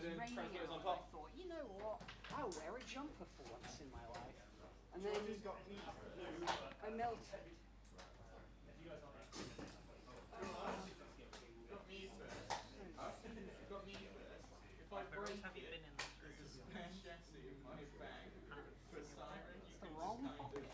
was raining out, and I thought, you know what? I'll wear a jumper for once in my life. And then I melted. Have you been in It's the wrong pocket.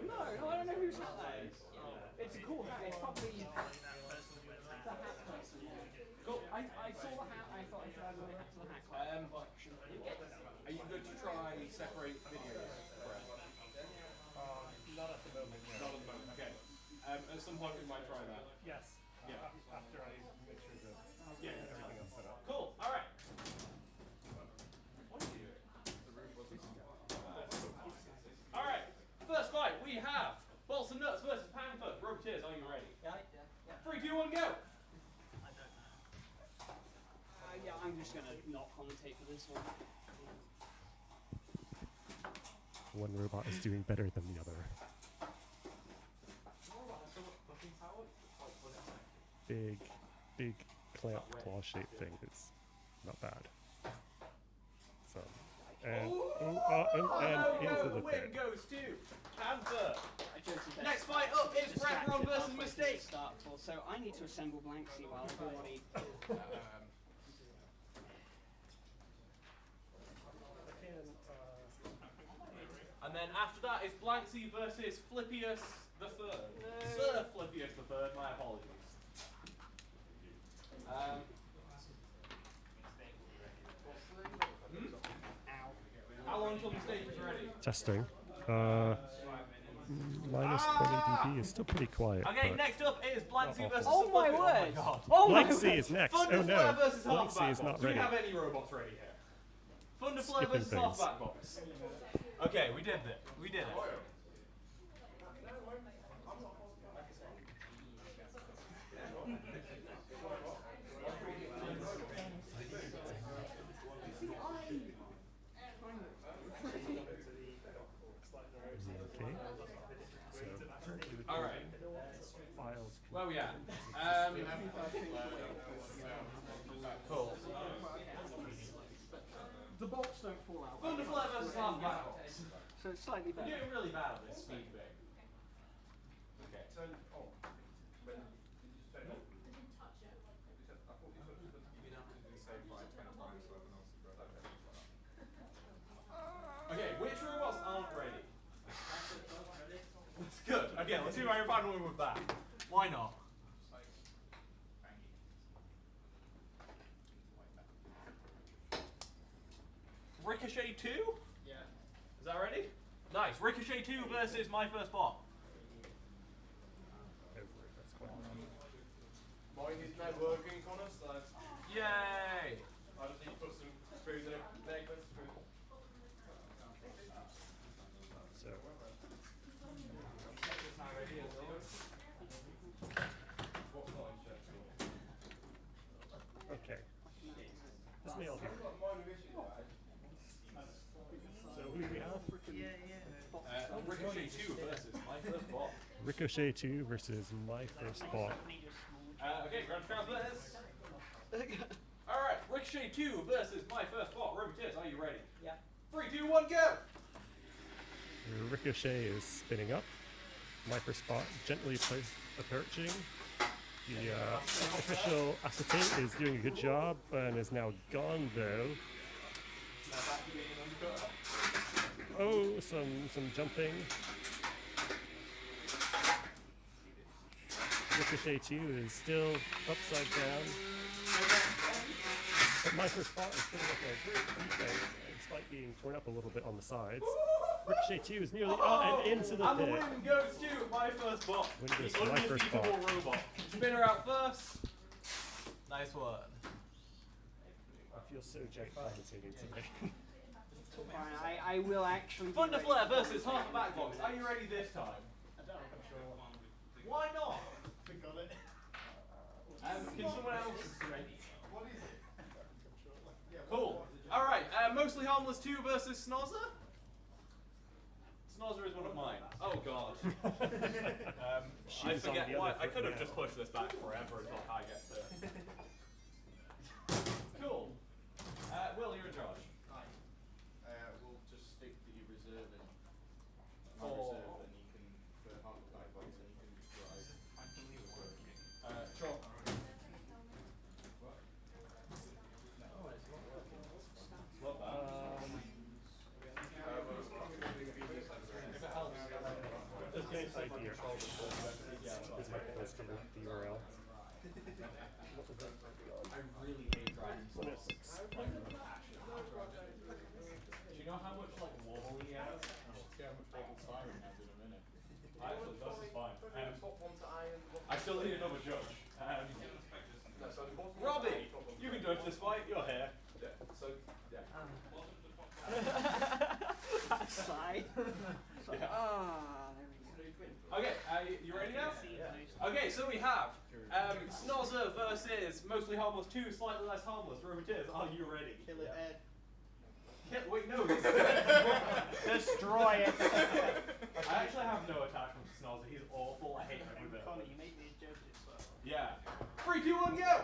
No, I don't know whose hat that is. It's a cool hat. It's probably the hat person. Cool. I saw the hat. I thought I should add it to the hat collection. Are you good to try separate videos? Not at the moment. No. Not at the moment. Okay. At some point we might try that. Yes. Yeah. After I make sure that everything else set up. Cool. All right. All right. First fight we have Bolts and Nuts versus Panther. Roboteers, are you ready? Yeah. 3, 2, 1, go. Yeah, I'm just gonna not commentate for this one. One robot is doing better than the other. Big clamp claw shaped thing is not bad. So, and into the win pit. goes to Panther. Next fight up is Bradron versus Mistake. So I need to assemble Blanksy while everybody. And then after that is Blanksy versus Flippius the Third. Sir Flippius the Third, my apologies. How long until the stage is ready? Testing. Minus 20 dB is still pretty quiet. Okay, next up is Blanksy versus Oh my Flippius. word! God. Oh my Blanksy word! is next. Thunder Oh no, Flare versus Blanksy is Halfback not Box. Do ready. we have any robots ready here? Thunder Flare Skipping versus things. Halfback Box. Okay, we did it. We did it. Okay. All right. Files. Where we at? Cool. The bolts don't fall out. Thunder Flare versus Halfback Box. So it's slightly We're better. doing really bad at this speed thing. Okay. Okay, which robots aren't ready? That's good. Okay, let's see if I can find one with that. Why not? Ricochet 2? Yeah. Is that ready? Nice. Ricochet 2 versus My First Bot. Mine is now working, Connor, so Yay! I just need to put some screws in it. There, put some screws. So, okay. This may all be. So who do we have? Ricochet 2 versus My First Bot. Ricochet 2 versus My First Bot. Okay, ground transfers. Alright, Ricochet 2 versus My First Bot. Roboteers, are you ready? Yeah. 3, 2, 1, go! Ricochet is spinning up. My First Bot gently approaching. The official acetate is doing a good job and is now gone though. Oh, some jumping. Ricochet 2 is still upside down. But My First Bot is putting up a great defense despite being torn up a little bit on the sides. Ricochet 2 is nearly and into the And the pit. win goes to My First Bot. Win goes The to My First Bot. undefeatable robot. Spinner out first. Nice one. I feel so jet commentating today. Fine, I will actually. Thunder Flare versus Halfback Box. Are you ready this time? Why not? We got it. Can someone else? What is it? Cool. Mostly Harmless 2 versus Snozzer? Snozzer is one of mine. Oh god. I forget why. I could have just pushed this back forever until Kai gets there. Cool. Will, you're in charge. We'll just stick the reserve in. My Oh. reserve, and you can, for half the back box, and you can drive. Sure. Love that. If it helps. Just going inside here. Is my place coming with the URL? I really hate driving slow. Do you know how much like wobble he has? See how much double siren has in a minute. Actually, this is fine. Top one to iron. I still need another judge. No, so the bottom one to Robbie, iron, top one to you can iron. judge this fight. You're here. Yeah, so, yeah. That side. There we go. Okay, you ready now? Okay, so we have Snozzer versus Mostly Harmless 2, Slightly Less Harmless. Roboteers, are you ready? Kill it, Ed. Wait, no. Destroy it. I actually have no attachment to Snozzer. He's awful. I hate every bit. Connor, you made me a joke as well. Yeah. 3, 2, 1, go!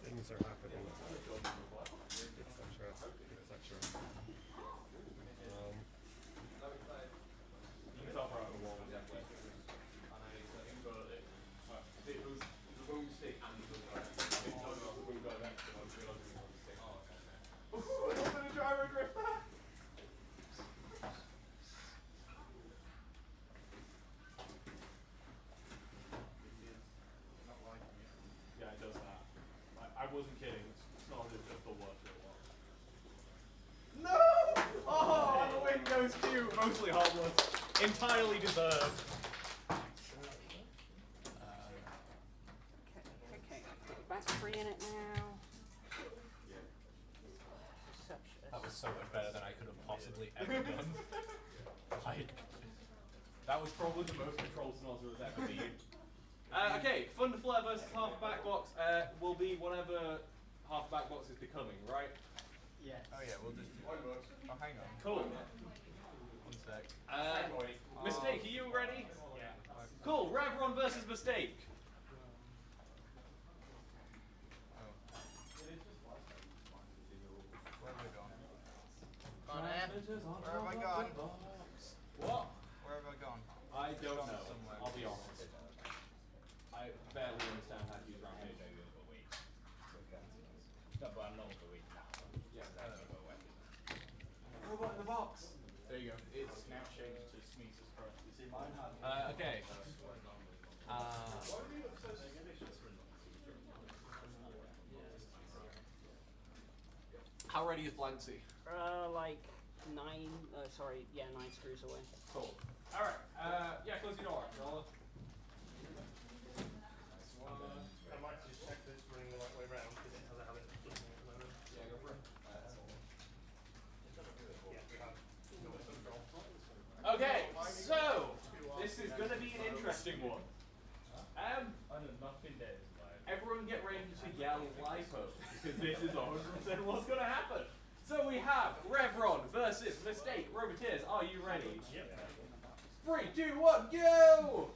Things are happening. Etc. You can tell we're on the wall. It was the boomstick and the gyro drift there. Yeah, it does that. I wasn't kidding. Snozzer is just the worst it was. No! Oh, and the win goes to Mostly Harmless. Entirely deserved. Okay. That's free in it now. That was so much better than I could have possibly ever done. That was probably the most controlled Snozzer has ever been. Okay, Thunderflare versus half back box will be whatever half back box is becoming, right? Yes. Oh yeah, we'll just do that. Oh, hang on. Cool. One sec. Mistake, are you ready? Yeah. Cool, Revron versus Mistake. Oh. Where have I gone? Where Where have I gone? What? Where have I gone? I don't Gone know. somewhere. I'll be honest. I barely understand how to use round page. No, but I'm not the week now. Yeah. Robot in the box. There you go. It's now changed to Smeezus Christ. You see mine had. Okay. How ready is Blanksy? Like 9. Sorry, yeah, 9 screws away. Cool. All right. Yeah, close your door. I might just check that it's running the right way round because it has a habit of flipping at the moment. Yeah, go for it. Yeah, we have no control. Okay, so this is going to be an interesting one. Everyone get ready to yell LiPo, because this is 100% what's going to happen. So we have Revron versus Mistake. Roboteers, are you ready? Yep. 3, 2, 1, go!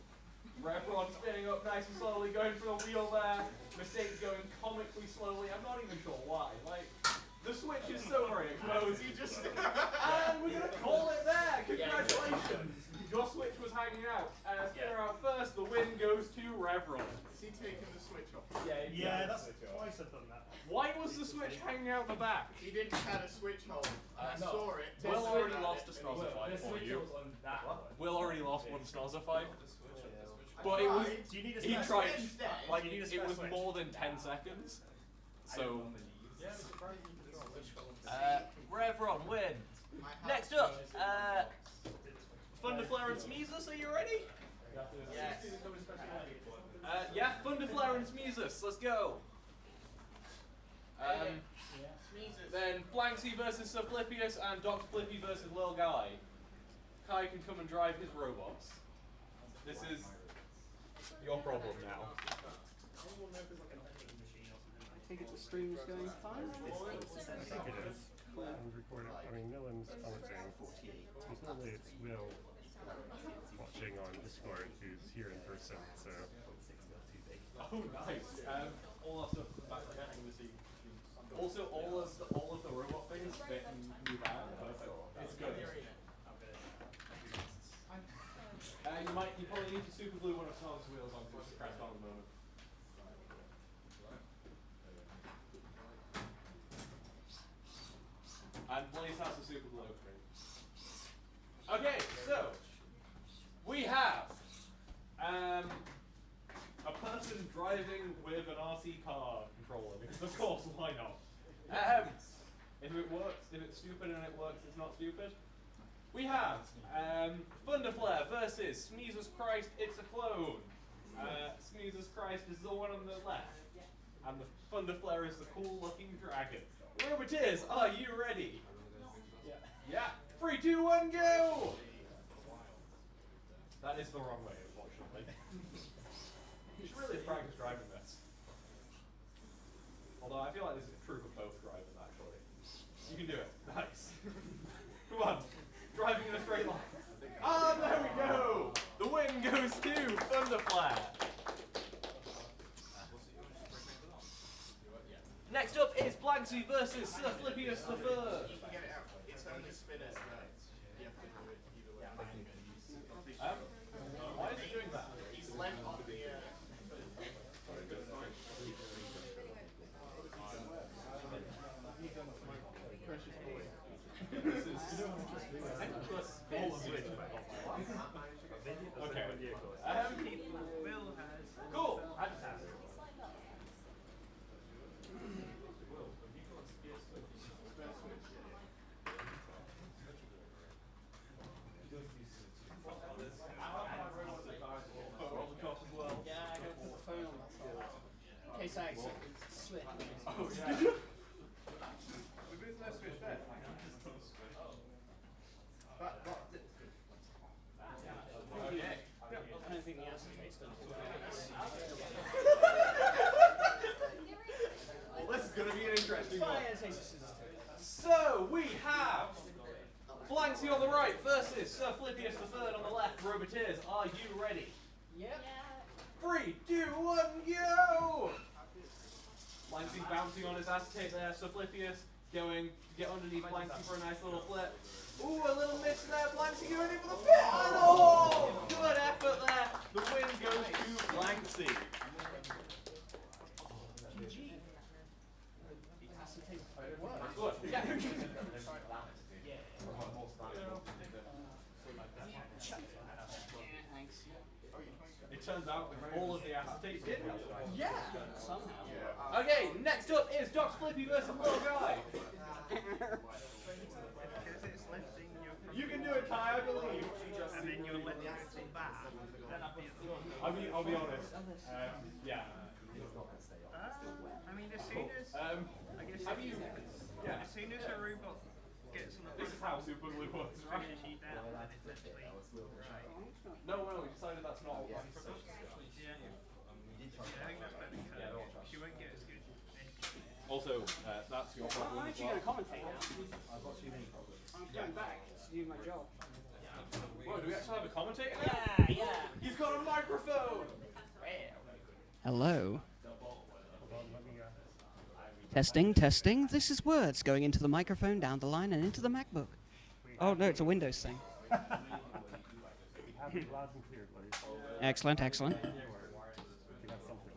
Revron spinning up nice and slowly, going for the wheel there. Mistake's going comically slowly. I'm not even sure why. Like, the switch is so very exposed. You just and we're gonna call it there. Congratulations. Your switch was hanging out. Spinner out first. The win goes to Revron. Is he taking the switch off? Yeah, that's twice I've done that. Why was the switch hanging out the back? He didn't have a switch hole. I saw it. Will Tested already at lost it, a and he Snozzer fight for you. Will already lost one Snozzer fight. But it was. Do you need a He spare tried. switch? Like, Do you need a it spare was switch? more than 10 seconds. So. Revron win. Next up, Thunderflare and Smeezus, are you ready? Yes. Yeah, Thunderflare and Smeezus, let's go. Then Blanksy versus Sir Flippius and Dr. Flippy versus Lil Guy. Kai can come and drive his robots. This is your problem now. take it the stream's going fine. I think it is. I'm recording. I mean, no one's commenting. Because normally it's Will watching on Discord who's here in person, so. Oh, nice. All our stuff back behind the scenes. Also, all of the robot things fit in new van. Perfect. It's good. You probably need to super glue one of Tom's wheels onto it to crash on at the moment. And Blaze has the super glue. Okay, so we have a person driving with an RC car controller, because of course, why not? If it works, if it's stupid and it works, it's not stupid. We have Thunderflare versus Smeezus Christ, it's a clone. Smeezus Christ is the one on the left, and the Thunderflare is the cool looking dragon. Roboteers, are you ready? Yeah. 3, 2, 1, go! That is the wrong way, unfortunately. You should really have practiced driving this. Although I feel like this is true for both drivers, actually. You can do it. Nice. Come on. Driving in a straight line. Ah, there we go! The win goes to Thunderflare. Next up is Blanksy versus Sir Flippius the Third. Why is he doing that? He's left on the Okay. Cool. Yeah, I don't put the phone on in case I accidentally slip. Oh, yeah. We both know switch there. Okay. I don't think the acetate's done it. Well, this is going to be an interesting one. Fire takes a scissors to it. So, we have Blanksy on the right versus Sir Flippius the Third on the left. Roboteers, are you ready? Yep. 3, 2, 1, go! Blanksy bouncing on his acetate there. Sir Flippius going to get underneath Blanksy for a nice little flip. Ooh, a little miss there. Blanksy going in for the pin. Oh, good effort there. The win goes to Blanksy. GG. The acetate works. Good. Yeah. Thanks. It turns out all of the acetate did help. Yeah, somehow. Okay, next up is Dr. Flippy versus Little Guy. You can do it, Kai, I believe. And then you're letting it come back. Then I'll be honest. Yeah. I mean, as soon as I guess Have you? Yeah. as soon as a robot gets on the This is how super glue works, right? finish you down, then it's actually right. No, we decided that's not what we said. Yeah. I think that's better because she won't get as good. Also, that's your problem. I'm as actually well. going to commentate now. I've got too many problems. I'm going back to do my job. Whoa, do we actually have a commentator now? Yeah. He's got a microphone! Hello. Hold on, let me, Testing, testing. This is words going into the microphone, down the line, and into the MacBook. Oh, no, it's a Windows thing. we have it loud and clear, please. Excellent, excellent. We have something.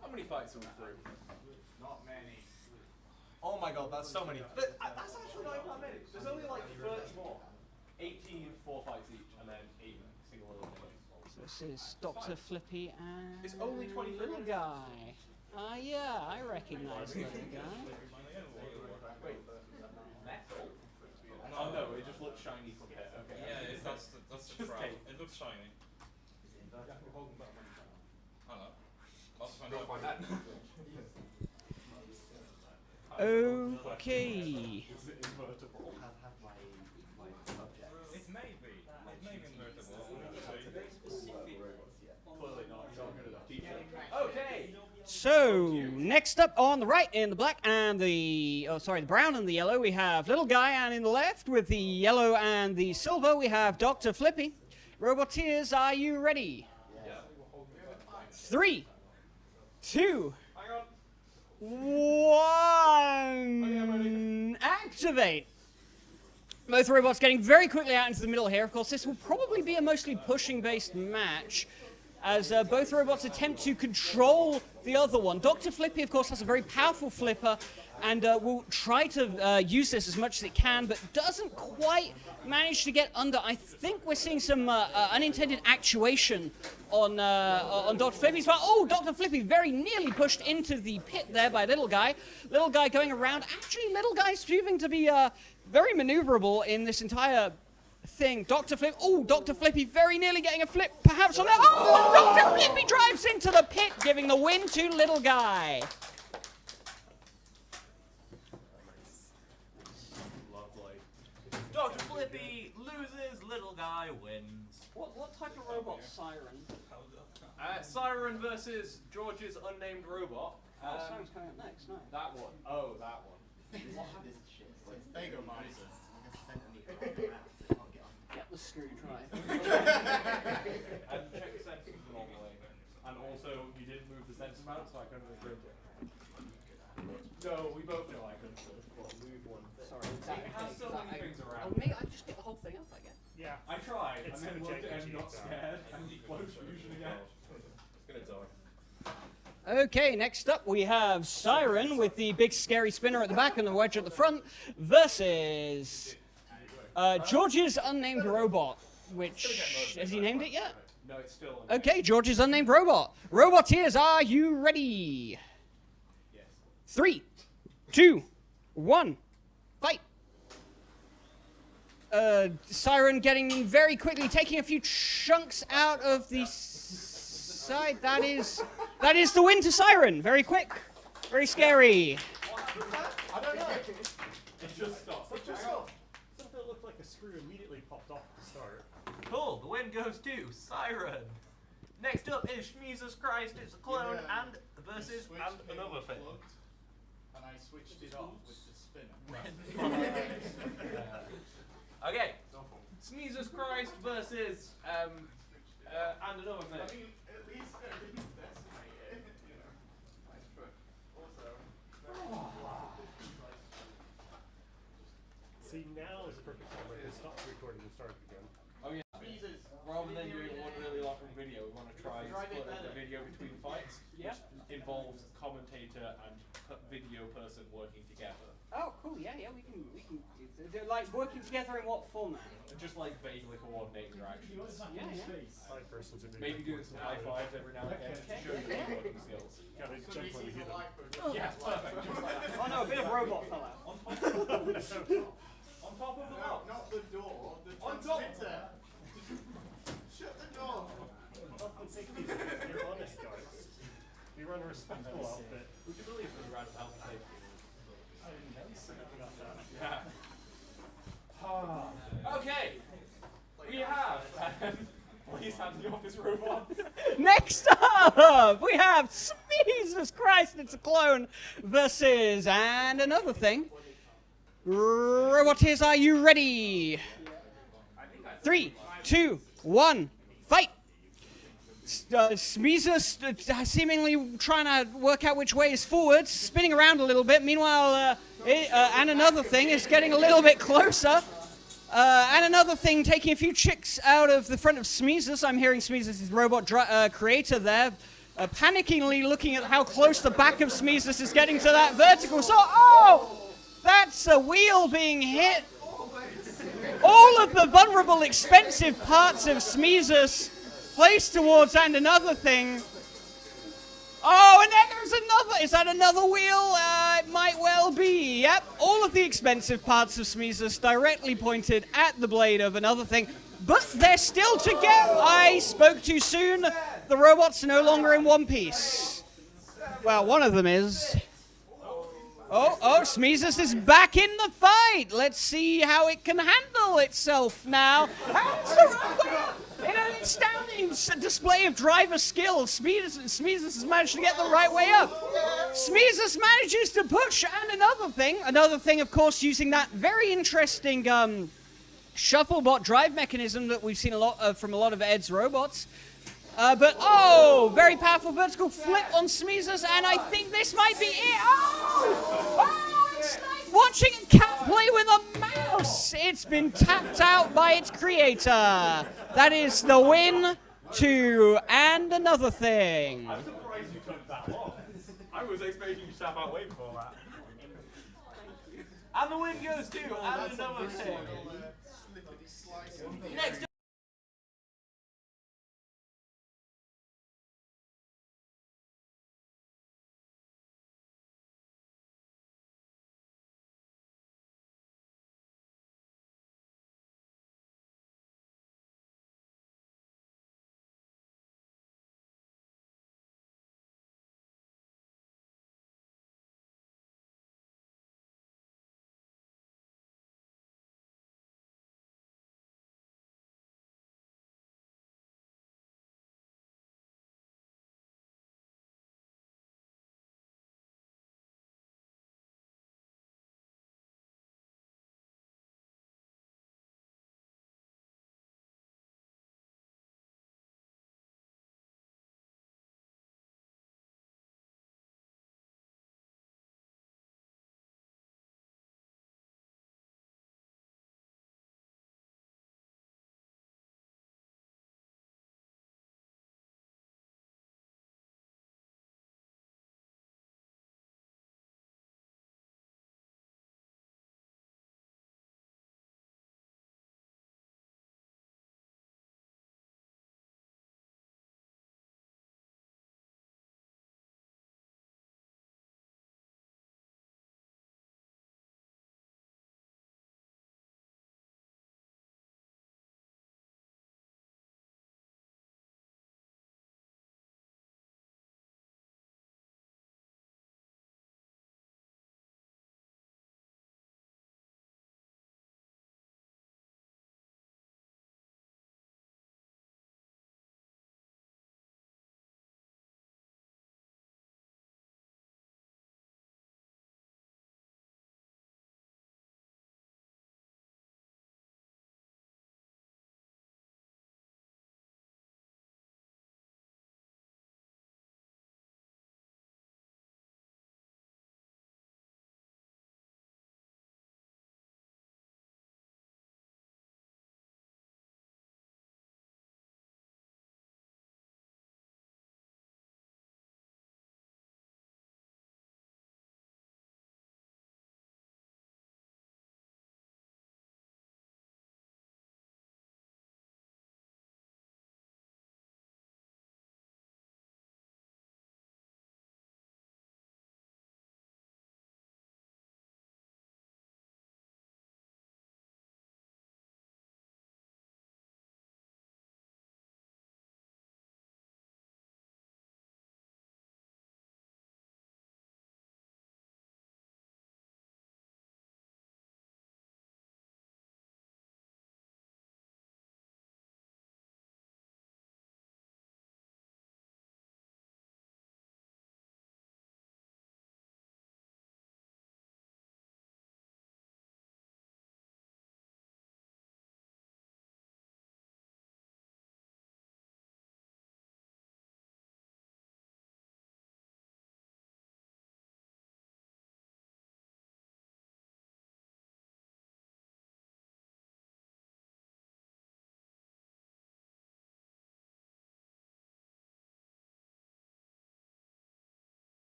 How many fights are we through? Not many. Oh my god, that's so many. That's actually not that many. There's only like 30 more. 18 4 fights each, and then 8 single eliminations. This is Dr. Flippy and It's only 20 Little minutes. Guy. Yeah, I recognize Little Guy. Wait. Metal? Oh no, it just looks shiny from here. Okay. Yeah, that's the Just crowd. tape. It looks shiny. I know. Lots of Go fun. find that. Okay. Is it invertible? It may be. It may be invertible. Clearly not. You're not good enough teacher. Okay. So, next up on the right in the black and the, the brown and the yellow, we have Little Guy, and in the left with the yellow and the silver, we have Dr. Flippy. Roboteers, are you ready? Yeah. 3, 2, 1, activate! Both robots getting very quickly out into the middle here. Of course, this will probably be a mostly pushing-based match, as both robots attempt to control the other one. Dr. Flippy, of course, has a very powerful flipper, and will try to use this as much as it can, but doesn't quite manage to get under. I think we're seeing some unintended actuation on Dr. Flippy's part. Oh, Dr. Flippy very nearly pushed into the pit there by Little Guy. Little Guy going around. Actually, Little Guy's proving to be very maneuverable in this entire thing. Dr. Flippy very nearly getting a flip, perhaps on that. Oh, Dr. Flippy drives into the pit, giving the win to Little Guy. Lovely. Dr. Flippy loses, Little Guy wins. What type of robot? Siren. Siren versus George's unnamed robot. Siren's coming up next, no. That one. Oh, that one. There you go, Marty. Get the screwdriver. And check the sensors normally. And also, you didn't move the sensor mount, so I couldn't imprint it. No, we both know I couldn't have. Well, move one. Sorry. It has so many things Oh, around. maybe I just get the whole thing up, I guess. Yeah. I tried, It's and then gonna looked take at a him, cheap not time. scared, and closed fusion again. It's gonna die. Okay, next up we have Siren with the big scary spinner at the back and the wedge at the front versus George's unnamed robot, which, has he named it yet? No, it's still. Okay, George's unnamed robot. Roboteers, are you ready? Yes. 3, 2, 1, fight. Siren getting very quickly, taking a few chunks out of the side. That is the win to Siren. Very quick, very scary. I don't know. It just stopped. Something that looked like a screw immediately popped off at the start. Cool, the win goes to Siren. Next up is Jesus Christ, it's a clone, and versus Switch and came another thing. unplugged, and I switched it off with the spinner. Okay, Jesus Christ versus and another I thing. mean, at least decimated, you know. Nice try. Also, See, now is the perfect time where they stop recording and start again. Oh yeah. Rather than doing one really long video, we want to try split up the video between fights, Yeah. which involves commentator and video person working together. Oh, cool. Yeah, we can. They're like working together in what format? Just like vaguely coordinating their actions. Yeah. Five persons in Maybe doing some high fives every now and again to show your working skills. Gotta jump when we hit them. Yeah, perfect. Just like that. Oh no, a bit of robot fell out. On top of the no, box. not the door, the On top. transmitter. Shut the door. You're honest, guys. We run a respectful outfit. Would you believe we ran health and safety? Yeah. Okay. We have. Please hand me off this robot. Next up, we have Jesus Christ, it's a clone versus and another thing. Roboteers, are you ready? 3, 2, 1, fight. Smeezus seemingly trying to work out which way is forward, spinning around a little bit. Meanwhile, and another thing is getting a little bit closer. And another thing, taking a few chicks out of the front of Smeezus. I'm hearing Smeezus' robot creator there, panickingly looking at how close the back of Smeezus is getting to that vertical. So, that's a wheel being hit. All of the vulnerable, expensive parts of Smeezus placed towards and another thing. Oh, and then there's another. Is that another wheel? It might well be. Yep, all of the expensive parts of Smeezus directly pointed at the blade of another thing. But they're still together. I spoke too soon. The robots are no longer in one piece. Well, one of them is. Oh, Smeezus is back in the fight. Let's see how it can handle itself now. That's the robot. In an astounding display of driver skill. Smeezes has managed to get the right way up. Smeezes manages to push, and another thing, of course, using that very interesting shufflebot drive mechanism that we've seen a lot of from a lot of Ed's robots. But very powerful vertical flip on Smeezes, and I think this might be it. It's like watching a cat play with a mouse. It's been tapped out by its creator. That is the win to And Another Thing. I'm surprised you took that long. I was expecting you to tap out way before that. And the win goes to And Another Thing. Next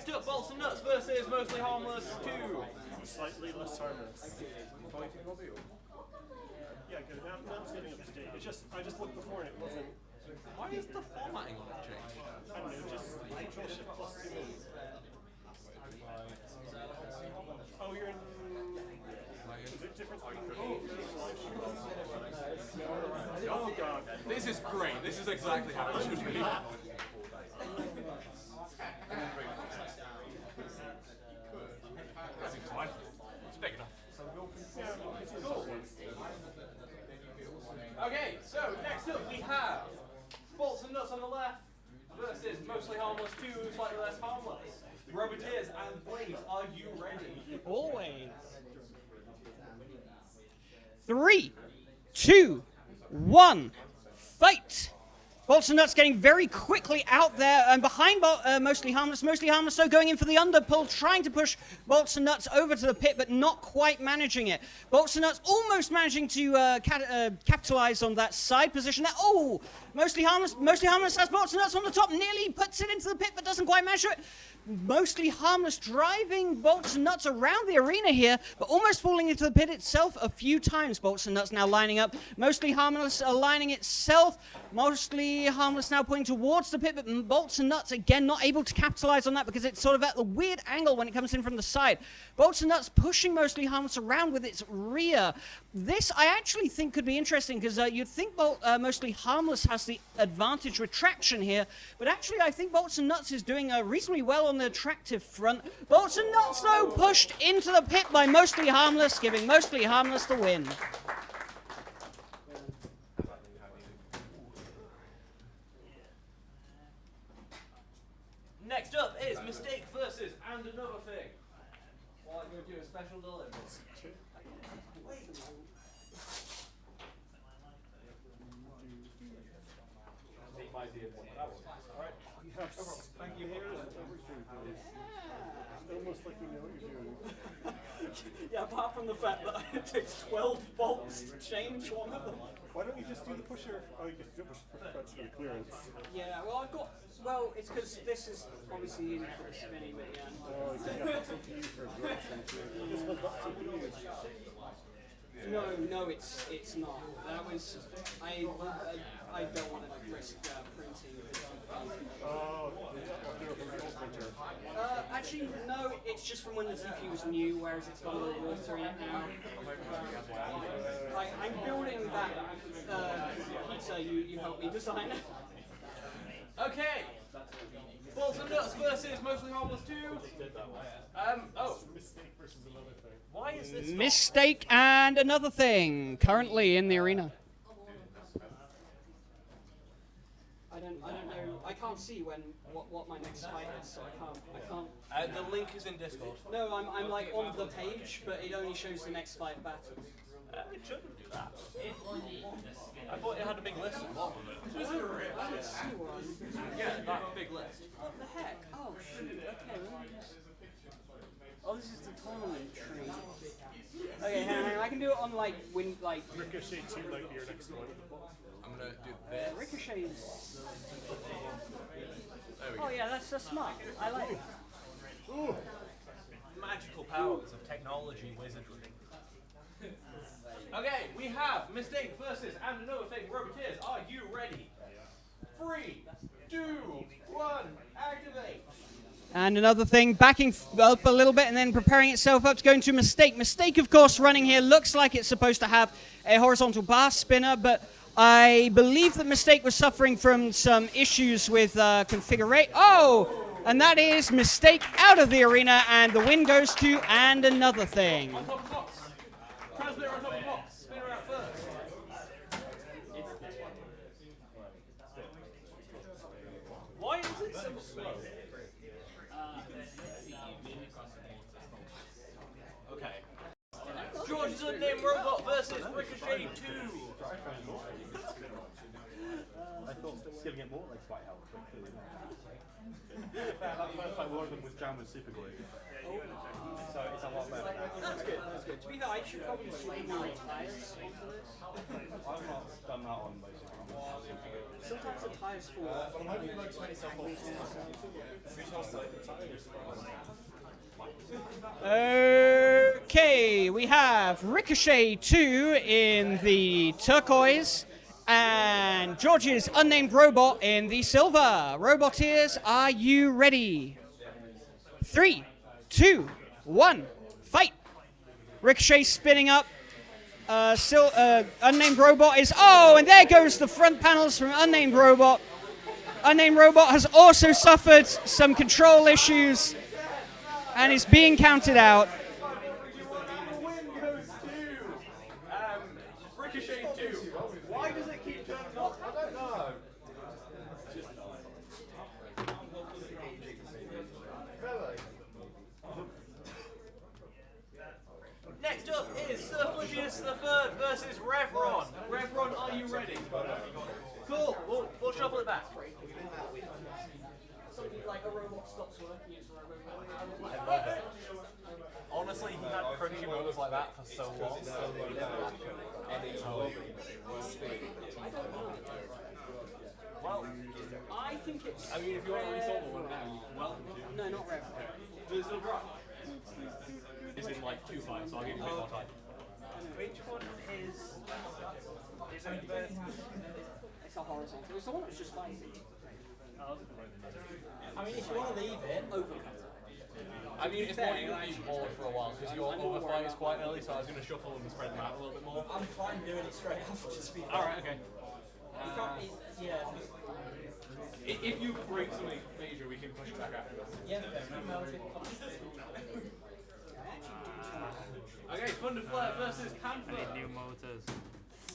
Next up, Bolts and Nuts versus Mostly Harmless 2. Slightly less harmless. Yeah, good. Now it's getting up to date. It's just I just looked before and it wasn't. Why is the formatting on it changed? I don't know, just Control Shift plus C. Oh, you're in. Is it different between Oh god. This is great. This is exactly how it should be. It's fine. It's big enough. Okay, so next up we have Bolts and Nuts on the left versus Mostly Harmless 2, slightly less harmless. Roboteers and Blaze, are you ready? Always. 3, 2, 1, fight! Bolts and Nuts getting very quickly out there and behind Mostly Harmless. Mostly Harmless, so going in for the underpull, trying to push Bolts and Nuts over to the pit, but not quite managing it. Bolts and Nuts almost managing to capitalize on that side position. Oh, Mostly Harmless has Bolts and Nuts on the top, nearly puts it into the pit, but doesn't quite measure it. Mostly Harmless driving Bolts and Nuts around the arena here, but almost falling into the pit itself a few times. Bolts and Nuts now lining up. Mostly Harmless aligning itself. Mostly Harmless now pointing towards the pit, but Bolts and Nuts again not able to capitalize on that because it's sort of at the weird angle when it comes in from the side. Bolts and Nuts pushing Mostly Harmless around with its rear. This I actually think could be interesting because you'd think Mostly Harmless has the advantage with traction here, but actually I think Bolts and Nuts is doing reasonably well on the attractive front. Bolts and Nuts though pushed into the pit by Mostly Harmless, giving Mostly Harmless the win. Next up is Mistake versus And Another Thing. Well, I'm going to do a special delivery. Yes. Thank you. Almost like you know what you're doing. Yeah, apart from the fact that it takes 12 bolts to change one of them. Why don't you just do the pusher? Oh, you just do the pusher for the clearance. Yeah, well, well, it's because this is obviously used for the spinning, but yeah. Oh, you got CPU for absorption too. This one's got CPU. No, it's not. That was I don't want to risk printing. Oh, printer. Actually, no. It's just from when the CPU was new, whereas it's got a little water in it now. I'm building that pizza you helped me design. Okay. Bolts and Nuts versus Mostly Harmless 2. Mistake versus another thing. Why is this Mistake and Another Thing currently in the arena. I don't know. I can't see what my next fight is, so I can't. The link is in Discord. No, I'm like on the page, but it only shows the next 5 battles. It shouldn't do that. I thought it had a big list at the bottom of it. I don't see one. Yeah, that big list. What the heck? Oh shoot. Okay, let me just. Oh, this is the tournament tree. Okay, hang on. I can do it on like Ricochet 2 might be your next one. I'm gonna do this. Ricochet's. There we Oh go. yeah, that's smart. I like it. Ooh. Magical powers of technology wizardry. Okay, we have Mistake versus And Another Thing. Roboteers, are you ready? 3, 2, 1, activate. And Another Thing backing up a little bit and then preparing itself up to go into Mistake. Mistake, of course, running here. Looks like it's supposed to have a horizontal bar spinner, but I believe that Mistake was suffering from some issues with configuration. Oh! And that is Mistake out of the arena, and the win goes to And Another Thing. On top of the box. Transmitter on top of the box. Spinner out first. Why is it so slow? Okay. George's Unnamed Robot versus Ricochet 2. I thought giving it more legs might help. That first fight one of them was jammed with super glue. So it's a lot better now. That's good. That's good. To be fair, I should probably slay my tires onto this. I've not done that one basically. Sometimes the tires fall off. Okay, we have Ricochet 2 in the turquoise and George's unnamed robot in the silver. Roboteers, are you ready? 3, 2, 1, fight! Ricochet spinning up. Unnamed robot is... Oh, and there goes the front panels from Unnamed Robot. Unnamed Robot has also suffered some control issues and is being counted out. The win goes to Ricochet 2. Why does it keep turning up? I don't know. Next up is Surflagius the Third versus Revron. Revron, are you ready? Cool. We'll shuffle it back. Something like a robot stops working, it's a robot. I love it. Honestly, he had crunchy moments like that for so long. Well, I think it's... I mean, if you want to resolve one now, well, No, not Rev. does it still drop? It's in like 2 fights, so I'll give you a bit more time. Which one is It's a horizontal. It's the one that's just fighting. I mean, if you want to leave it, Overcut. I mean, it's more you can leave bored for a while because your overfight is quite early, so I was going to shuffle and spread them out a little bit more. I'm fine doing it straight after to speak. Alright, okay. Yeah. If you break something major, we can push it back after. Yeah. Okay, Thunderflare versus Panther. new motors?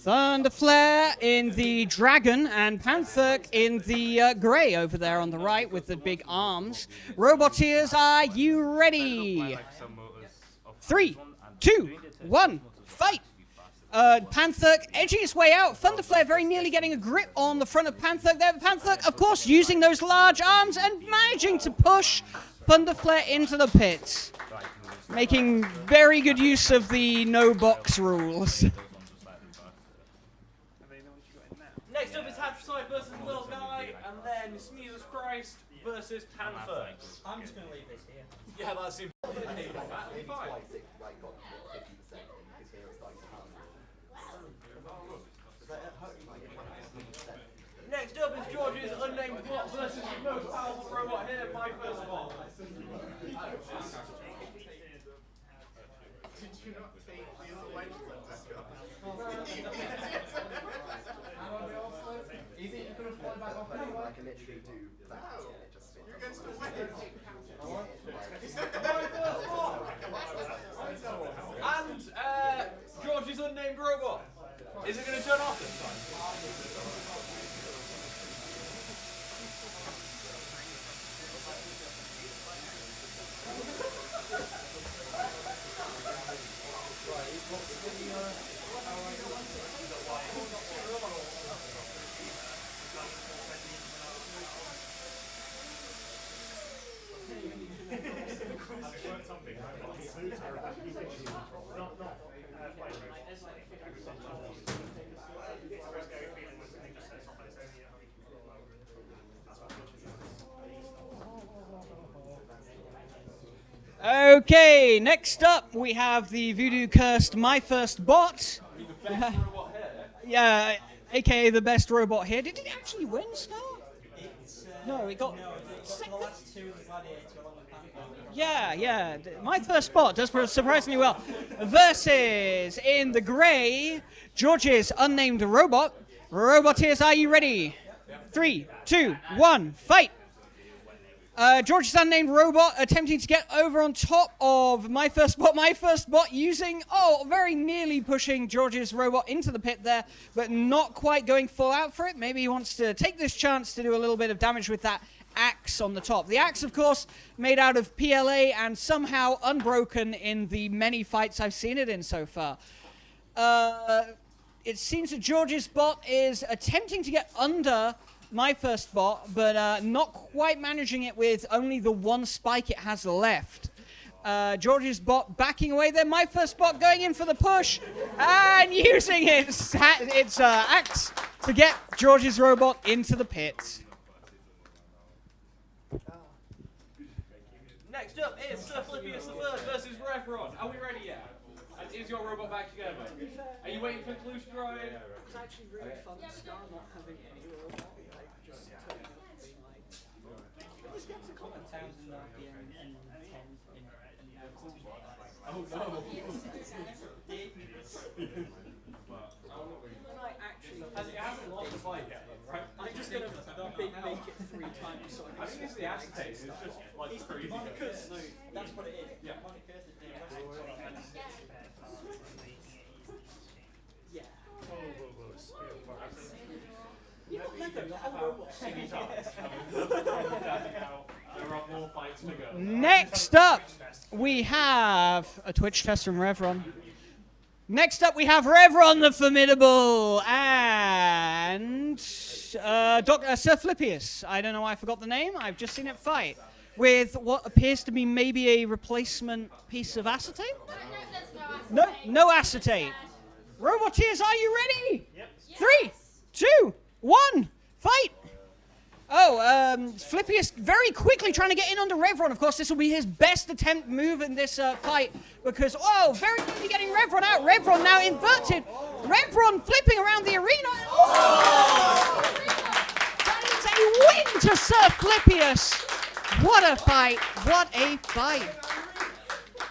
Thunderflare in the dragon and Panther in the grey over there on the right with the big arms. Roboteers, are you ready? Like some motors of 3, 2, 1, fight! Panther edging his way out. Thunderflare very nearly getting a grip on the front of Panther there. Panther, of course, using those large arms and managing to push Thunderflare into the pit. Making very good use of the no box rules. next up is Hatricide versus Little Guy, and then Jesus Christ versus Panther. I'm just going to leave this here. Yeah, that seems fine. Next up is George's unnamed bot versus the most powerful robot here, my first bot. Did you not take the other way? Is it going to fly back off anyway? I can literally do that. It just spins. You're against the wind. And George's unnamed robot. Is it going to turn off this time? Okay, next up we have the voodoo cursed My First Bot. Yeah, aka the best robot here. Did it actually win, Star? No, it got second. Yeah. My First Bot does surprisingly well. Versus in the grey, George's unnamed robot. Roboteers, are you ready? 3, 2, 1, fight! George's unnamed robot attempting to get over on top of My First Bot. My First Bot using, very nearly pushing George's robot into the pit there, but not quite going full out for it. Maybe he wants to take this chance to do a little bit of damage with that axe on the top. The axe, of course, made out of PLA and somehow unbroken in the many fights I've seen it in so far. It seems that George's bot is attempting to get under My First Bot, but not quite managing it with only the one spike it has left. George's bot backing away there. My first bot going in for the push and using its axe to get George's robot into the pit. Next up is Sir Philippius III versus Revron. Are we ready yet? And is your robot back together? Are you waiting for the conclusion drive? It's actually really fun to start not having any robot, like just turning up and being like, just get to comment sounds and RPMs and tens and Oh no. and I actually It hasn't lost a fight yet, right? I'm just gonna make it 3 times so I think it's the acetate. It's just like crazy. that's what it is. Yeah. Yeah. You got Lego, the whole robot. There are more fights to go. Next up, we have a Twitch test from Revron. Next up, we have Revron the Formidable and Sir Philippius. I don't know why I forgot the name. I've just seen it fight with what appears to be maybe a replacement piece of acetate. No acetate. Roboteers, are you ready? Yep. 3, 2, 1, fight! Oh, Philippius very quickly trying to get in under Revron. Of course, this will be his best attempt move in this fight because, oh, very quickly getting Revron out. Revron now inverted. Revron flipping around the arena. Oh! That is a win to Sir Philippius. What a fight. What a fight.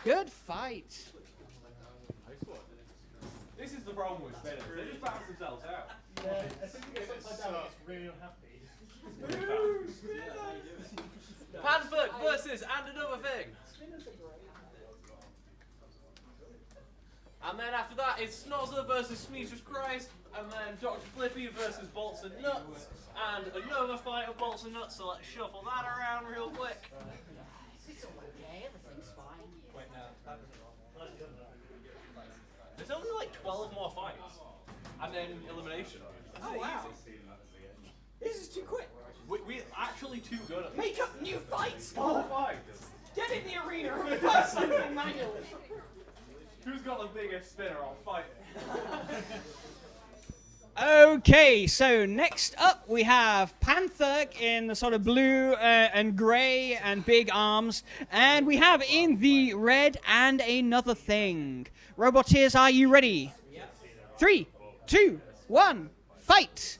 Good fight. This is the problem with spinners. They just balance themselves out. As soon as you get upside down, it's really unhappy. Panford versus and another thing. And then after that, it's Snozzer versus Sneezer's Christ, and then Dr. Flippy versus Bolts and Nuts, and another fight of Bolts and Nuts, so let's shuffle that around real quick. It's all okay, everything's fine. There's only like 12 more fights, and then elimination. Oh wow. This is too quick. We're actually too good at this. Make up new fights! All fights. Get in the arena and fight something manually. Who's got the biggest spinner? I'll fight it. Okay, so next up we have Panther in the sort of blue and grey and big arms, and we have in the red and another thing. Roboteers, are you ready? 3, 2, 1, fight!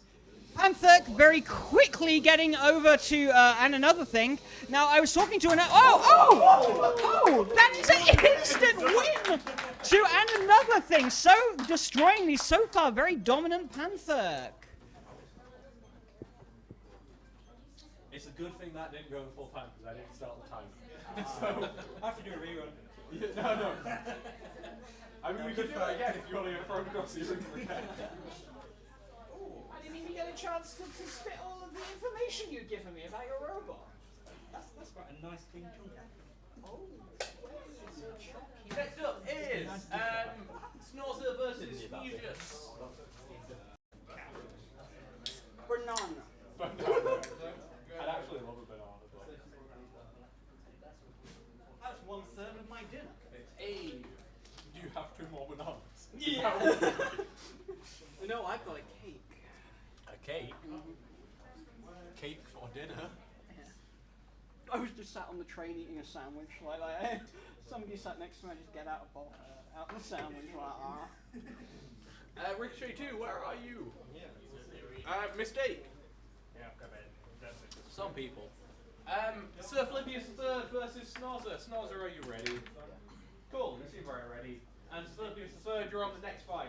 Panther very quickly getting over to and another thing. Now I was talking to an that is an instant win to and another thing. So destroying the so far very dominant Panther. It's a good thing that didn't go in full time because I didn't start the time. So I have to do a rerun. yeah, no. I mean, we could do it again if you want to get thrown across the room again. I didn't even get a chance to spit all of the information you'd given me about your robot. That's quite a nice clean chunk. Oh, Next up is Snozzer versus Sneezers. banana. I'd actually love a banana. That's 1/3 of my dinner. Hey, do you have 2 more bananas? Yeah. No, I've got a cake. A cake? Cake for dinner? I was just sat on the train eating a sandwich, like somebody sat next to me. I just get out the sandwich, like Ricochet 2, where are you? Mistake. Some people. Sir Philippius III versus Snozzer. Snozzer, are you ready? Cool, you seem very ready. And Sir Philippius III, you're on the next fight.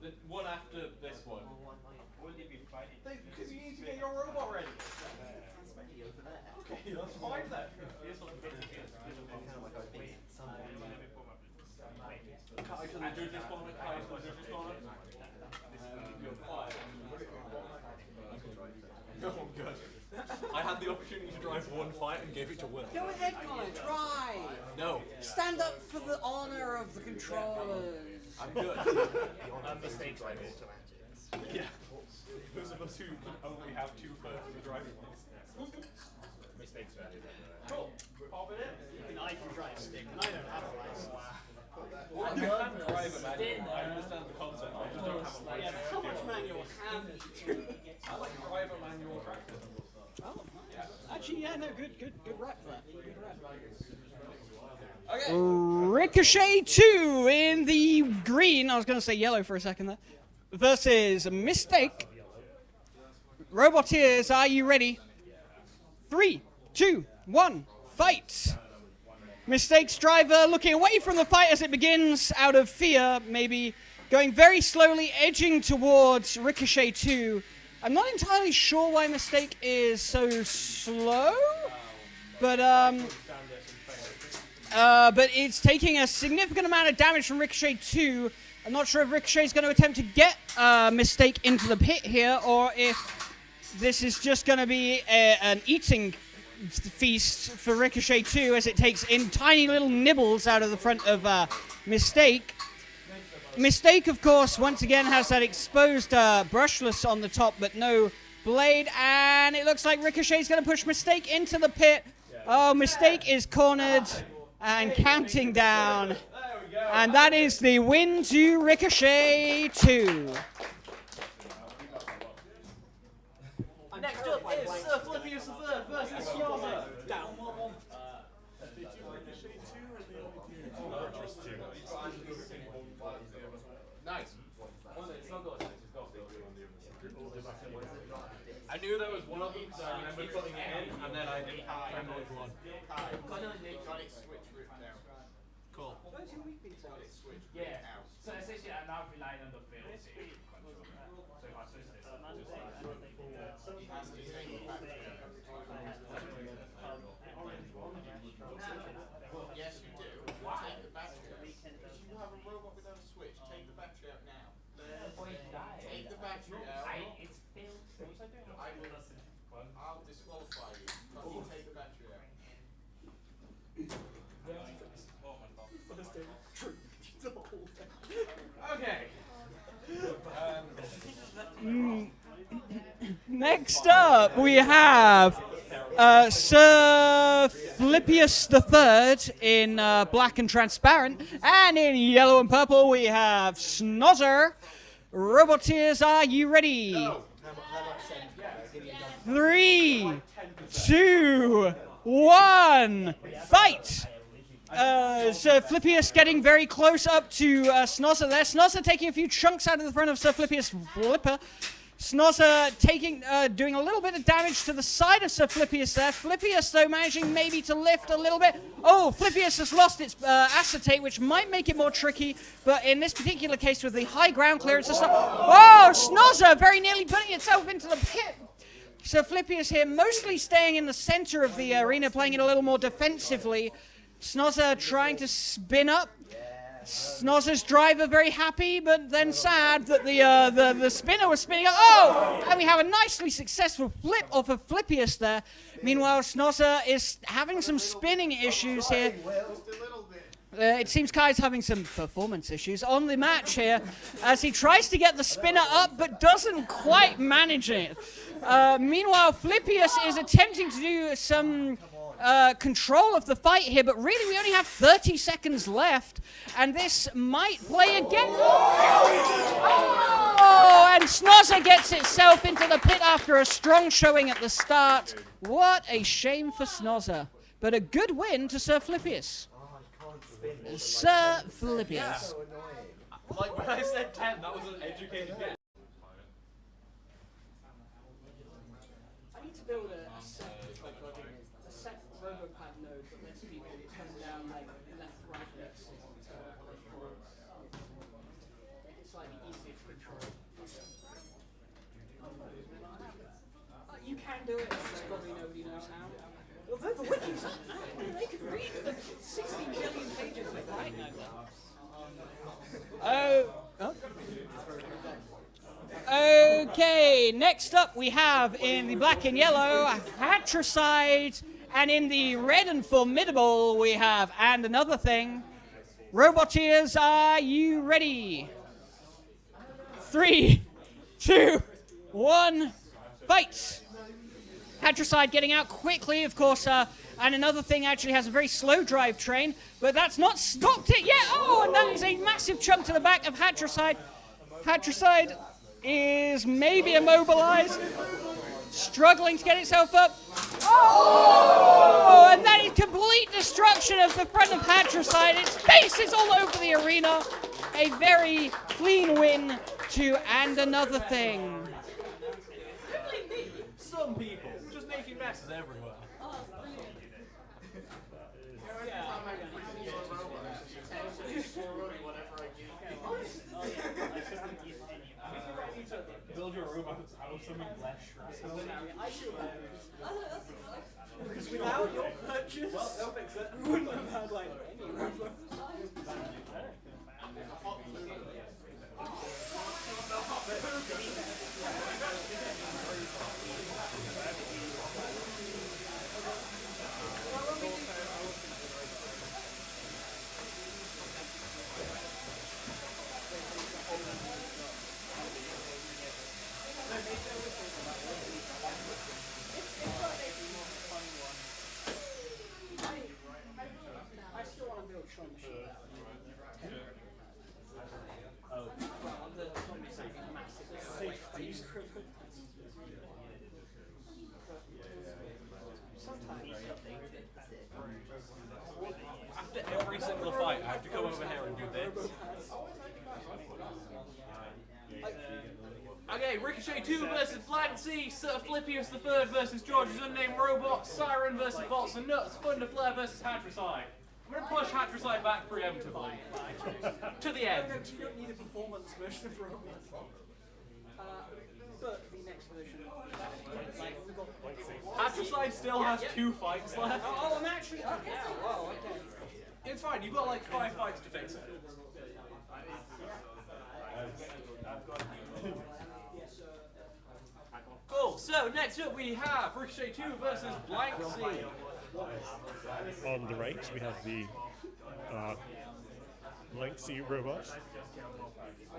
The one after this one. Wouldn't it be fighting? Because you need to get your robot ready. Okay, that's fine then. Andrew, this one with Kaiser, this one. You're quiet. No, I'm good. I had the opportunity to drive one fight and gave it to Will. go ahead, Connor, drive. No, Stand up for the honor of the controllers. I'm good. Mistakes like automatic. Yeah. Those of us who can only have 2/3 of the driving license. Mistakes value. Cool. Pop it in. Even I can drive stick, and I don't have a license. Well, I can drive a manual. I understand the concept. I just don't have a Yeah, license. how much manual have you? I like drive a manual tractor. Oh, actually, yeah, no, good rep there. Good rep. Okay. Ricochet 2 in the green. I was going to say yellow for a second there. Versus Mistake. Roboteers, are you ready? 3, 2, 1, fight! Mistake's driver looking away from the fight as it begins out of fear, maybe going very slowly, edging towards Ricochet 2. I'm not entirely sure why Mistake is so slow, but it's taking a significant amount of damage from Ricochet 2. I'm not sure if Ricochet is going to attempt to get Mistake into the pit here, or if this is just going to be an eating feast for Ricochet 2 as it takes in tiny little nibbles out of the front of Mistake. Mistake, of course, once again has that exposed brushless on the top, but no blade, and it looks like Ricochet is going to push Mistake into the pit. Oh, Mistake is cornered and counting down, and that is the win to Ricochet 2. Next up is Sir Philippius III versus Schnorzer. Down. Nice. I knew there was one of them, so I remember putting it in, and then I didn't remember which one. Cool. Yeah. So essentially, I'm now relying on the field. So if I switch this, Yes, you do. Take the battery out. If you have a robot without a switch, take the battery out now. Take the battery out. it's failed. I'll disqualify you. But you take the battery out. Okay. Next up, we have Sir Philippius III in black and transparent, and in yellow and purple we have Snozzer. Roboteers, are you ready? 3, 2, 1, fight! Sir Philippius getting very close up to Snozzer there. Snozzer taking a few chunks out of the front of Sir Philippius' flipper. Snozzer doing a little bit of damage to the side of Sir Philippius there. Philippius, though, managing maybe to lift a little bit. Oh, Philippius has lost its acetate, which might make it more tricky. But in this particular case, with the high ground clearance, Snozzer very nearly putting itself into the pit. So Philippius here mostly staying in the center of the arena, playing it a little more defensively. Snozzer trying to spin up. Snozzer's driver very happy, but then sad that the spinner was spinning up. Oh! And we have a nicely successful flip off of Philippius there. Meanwhile, Snozzer is having some spinning issues here. It seems Kai's having some performance issues on the match here as he tries to get the spinner up but doesn't quite manage it. Meanwhile, Philippius is attempting to do some control of the fight here, but really we only have 30 seconds left, and this might play again. Oh, and Snozzer gets itself into the pit after a strong showing at the start. What a shame for Snozzer, but a good win to Sir Philippius. Sir Philippius. Like when I said 10, that was an educated guess. I need to build a set RoboPad node that lets people turn down like left, right, left. It's slightly easier to control. You can do it, it's just probably nobody knows how. Although the wikis aren't now, they could read the 60 million pages of right now. Okay, next up we have in the black and yellow Hatricide, and in the red and formidable we have And Another Thing. Roboteers, are you ready? 3, 2, 1, fight! Hatricide getting out quickly, of course. And another thing actually has a very slow drivetrain, but that's not stopped it yet. Oh, and that is a massive chunk to the back of Hatricide. Hatricide is maybe immobilized, struggling to get itself up. Oh, and that is complete destruction of the front of Hatricide. Its face is all over the arena. A very clean win to And Another Thing. Some people just making messes everywhere. Build your robots out of something less stressful. Because without your purchase, They'll fix it. we wouldn't have had like any robots. I still want to build Tron Machine. Oh. Well, the massive safety. After every single fight, I have to come over here and do this. Okay, Ricochet 2 versus Blank C, Sir Flippius the Third versus George's Unnamed Robot, Siren versus Bolts and Nuts, Thunder Flare versus Hatricide. I'm going to push Hatricide back preemptively. To the end. You don't need a performance version of Robot. But the next version. Like, we've got. Hatricide still has 2 fights left. Oh, I'm actually up now. Oh, okay. It's fine, you've got like 5 fights to fix it. Cool, so next up we have Ricochet 2 versus Blank C. On the right, we have the Blank C robot.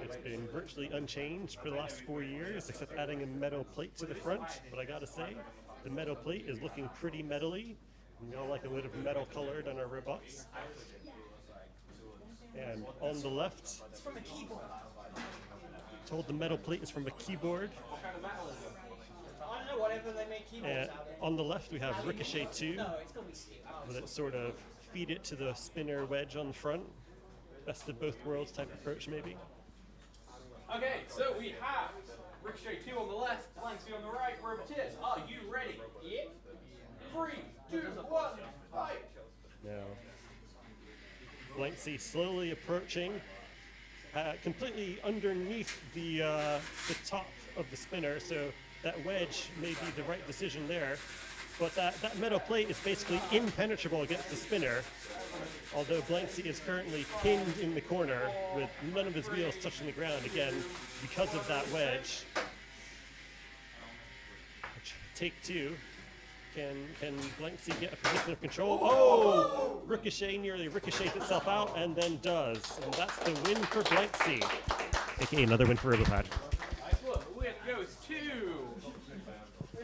It's been virtually unchanged for the last 4 years, except adding a metal plate to the front. But I gotta say, the metal plate is looking pretty metally. We all like a bit of metal colored on our robots. And on the left, It's from a keyboard. told the metal plate is from a keyboard. I don't know, whatever they make keyboards And out of. on the left, we have Ricochet 2. No, it's gonna be steel. With it sort of feed it to the spinner wedge on the front. Best of both worlds type approach, maybe. Okay, so we have Ricochet 2 on the left, Blank C on the right. Roboteers, are you ready? Yep. 3, 2, 1, fight! Now, Blank C slowly approaching, completely underneath the top of the spinner, so that wedge may be the right decision there. But that metal plate is basically impenetrable against the spinner, although Blank C is currently pinned in the corner with none of his wheels touching the ground, again, because of that wedge. Take 2. Can Blank C get a position of control? Oh! Ricochet nearly ricochets itself out and then does. And that's the win for Blank C. AKA another win for Robopad. Nice one. It goes to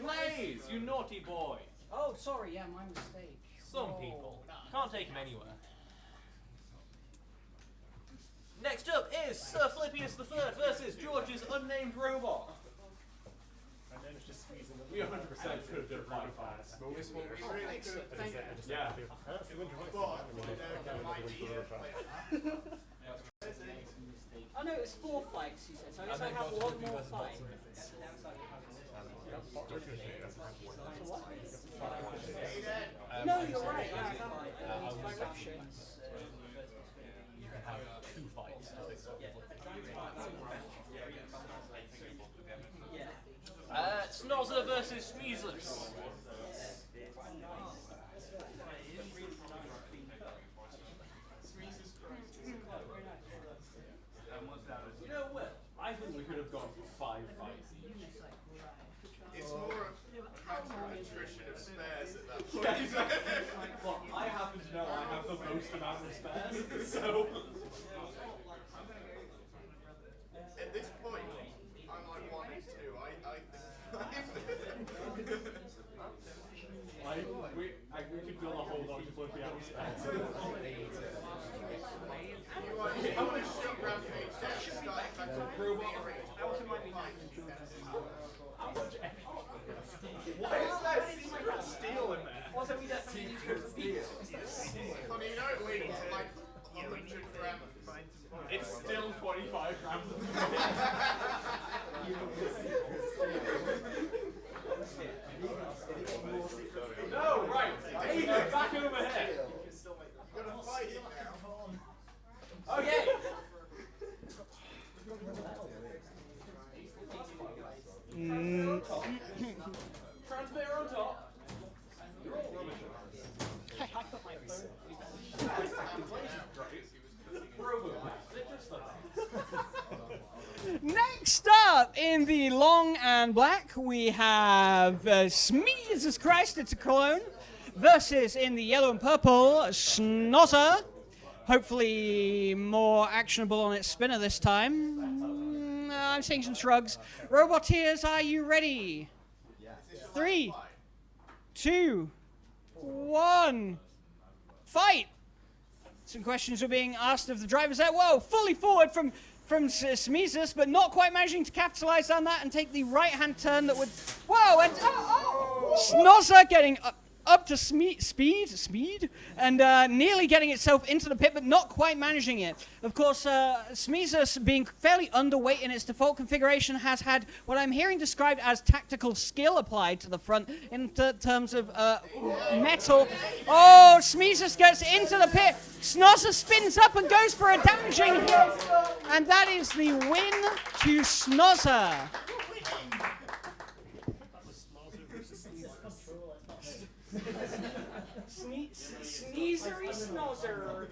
Blaze, you naughty boy. Oh, sorry, yeah, my mistake. Some people. Can't take him anywhere. Next up is Sir Flippius the Third versus George's Unnamed Robot. We 100% could have done 5 fights. This one we really could have. Yeah. Oh no, it's 4 fights, he said. So I guess I have one more fight. No, you're right. Yeah, I have five options. You can have 2 fights to fix up. Snozzer versus Smeezless. You know what? I think we could have gone for 5 fights each. It's more attrition of spares at that point. Well, I happen to know I have the most amount of spares, so... At this point, I'm like 1 and 2. I we could build slams at the No, right. David, back over here. You're gonna fight it now. Okay. Transmitter on top. You're all rubbish. Next up in the long and black, we have Jesus Christ, it's a clone, versus in the yellow and purple, Schnozzer. Hopefully more actionable on its spinner this time. I'm seeing some shrugs. Roboteers, are you ready? 3, 2, 1, fight! Some questions were being asked of the drivers there. Whoa, fully forward from Smeezus, but not quite managing to capitalize on that and take the right-hand turn that would... Whoa, and Schnozzer getting up to speed, and nearly getting itself into the pit, but not quite managing it. Of course, Smeezus, being fairly underweight in its default configuration, has had what I'm hearing described as tactical skill applied to the front in terms of metal. Oh, Smeezus gets into the pit. Schnozzer spins up and goes for a damaging hit, and that is the win to Schnozzer. Sneezery Schnozzer.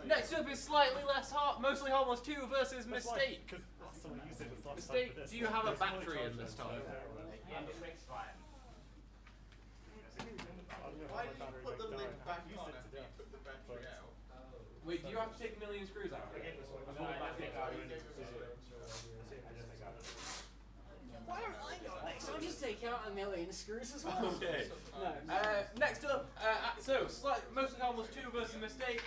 Next up is slightly less mostly harmless 2 versus Mistake. Mistake, do you have a battery in this time? Why did you put the lid back on after you took the battery out? Wait, do you have to take a million screws out? Why don't I go next? I'll just take out a million screws as well. Okay. No. Next up, mostly harmless 2 versus Mistake,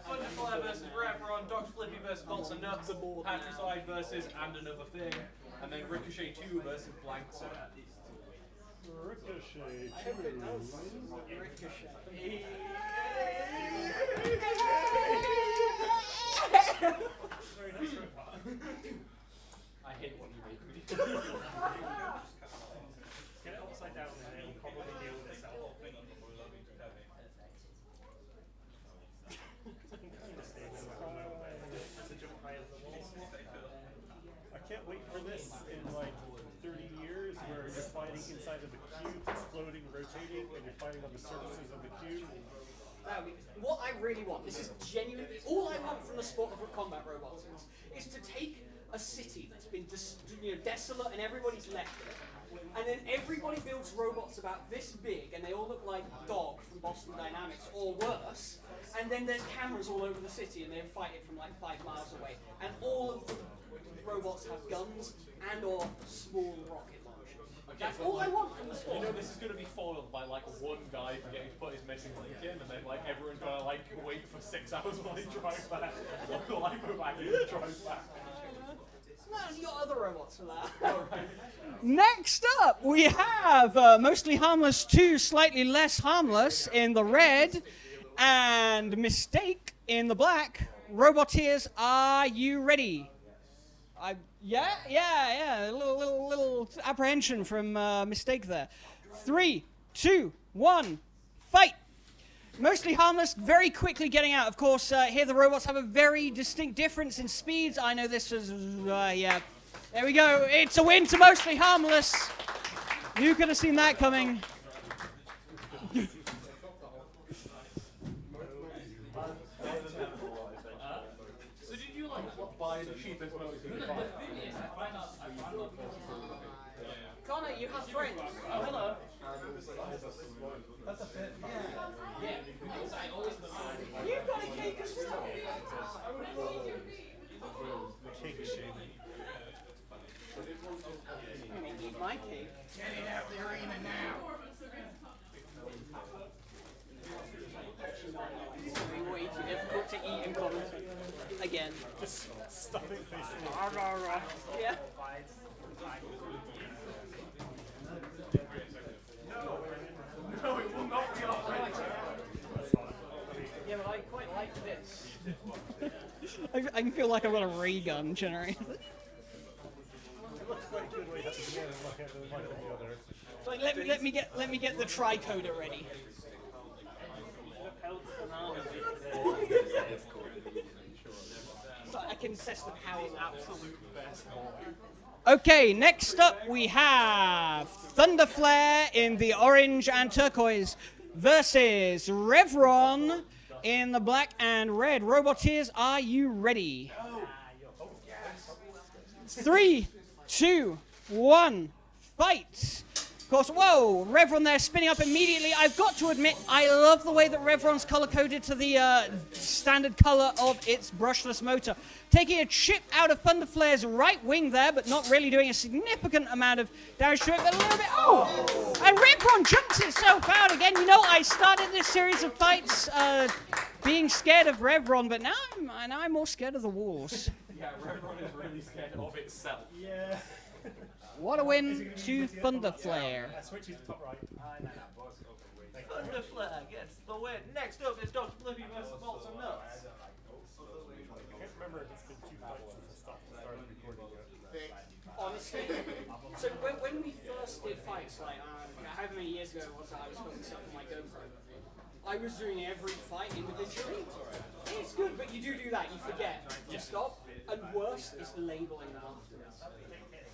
Thunderflare versus Revron, Dr. Flippy versus Bolts and Nuts, Patricide versus And Another Thing, and then Ricochet 2 versus Blank Set. Ricochet. I hope it does. Ricochet. Very nice robot. I hate what you make me. Get it upside down and it'll probably deal with itself. I can't wait for this in like 30 years where you're fighting inside of the cube, it's floating, rotating, and you're fighting on the surfaces of the cube. What I really want, this is genuinely, all I want from the sport of combat robots is to take a city that's been desolate and everybody's left it, and then everybody builds robots about this big and they all look like Dog from Boston Dynamics or worse, and then there's cameras all over the city and they fight it from like 5 miles away, and all of the robots have guns and or small rocket launchers. That's all I want from the sport. You know, this is going to be foiled by like one guy forgetting to put his missing link in, and then like everyone's going to like wait for 6 hours while he drives back. While I go back and he drives back. No, you got other robots for that. Next up, we have Mostly Harmless 2, Slightly Less Harmless in the red, and Mistake in the black. Roboteers, are you ready? Yeah. A little apprehension from Mistake there. 3, 2, 1, fight! Mostly Harmless, very quickly getting out. Of course, here the robots have a very distinct difference in speeds. I know this was, yeah. There we go. It's a win to Mostly Harmless. You could have seen that coming. So did you like Buy the cheapest Mostly Harmless. Connor, you have friends. Oh, hello. That's a bit. Yeah. You've got a cake as well. Cake shaving. I'm going to eat my cake. Get it out the arena now. It's way too difficult to eat and commentate. Again. Just stuffing face in the Yeah. No, it will not be off. Yeah, but I quite like this. I can feel like I've got a ray gun generator. So let me get the tricoder ready. So I can test the power. Absolute best. Okay, next up we have Thunder Flare in the orange and turquoise versus Revron in the black and red. Roboteers, are you ready? 3, 2, 1, fight! Of course, whoa, Revron there spinning up immediately. I've got to admit, I love the way that Revron's color-coded to the standard color of its brushless motor. Taking a chip out of Thunder Flare's right wing there, but not really doing a significant amount of damage to it, but a little bit, oh! And Revron jumps itself out again. You know, I started this series of fights being scared of Revron, but now I'm more scared of the walls. Yeah, Revron is really scared of itself. Yeah. What a win to Thunder Flare. Switches to top right. Thunder Flare gets the win. Next up is Dr. Flippy versus Bolts and Nuts. I can't remember if it's been 2 fights since I started recording yet. Honestly, so when we first did fights, like however many years ago it was that I was filming stuff on my GoPro, I was doing every fight individually. It's good, but you do that, you forget. You stop, and worse is labeling them afterwards.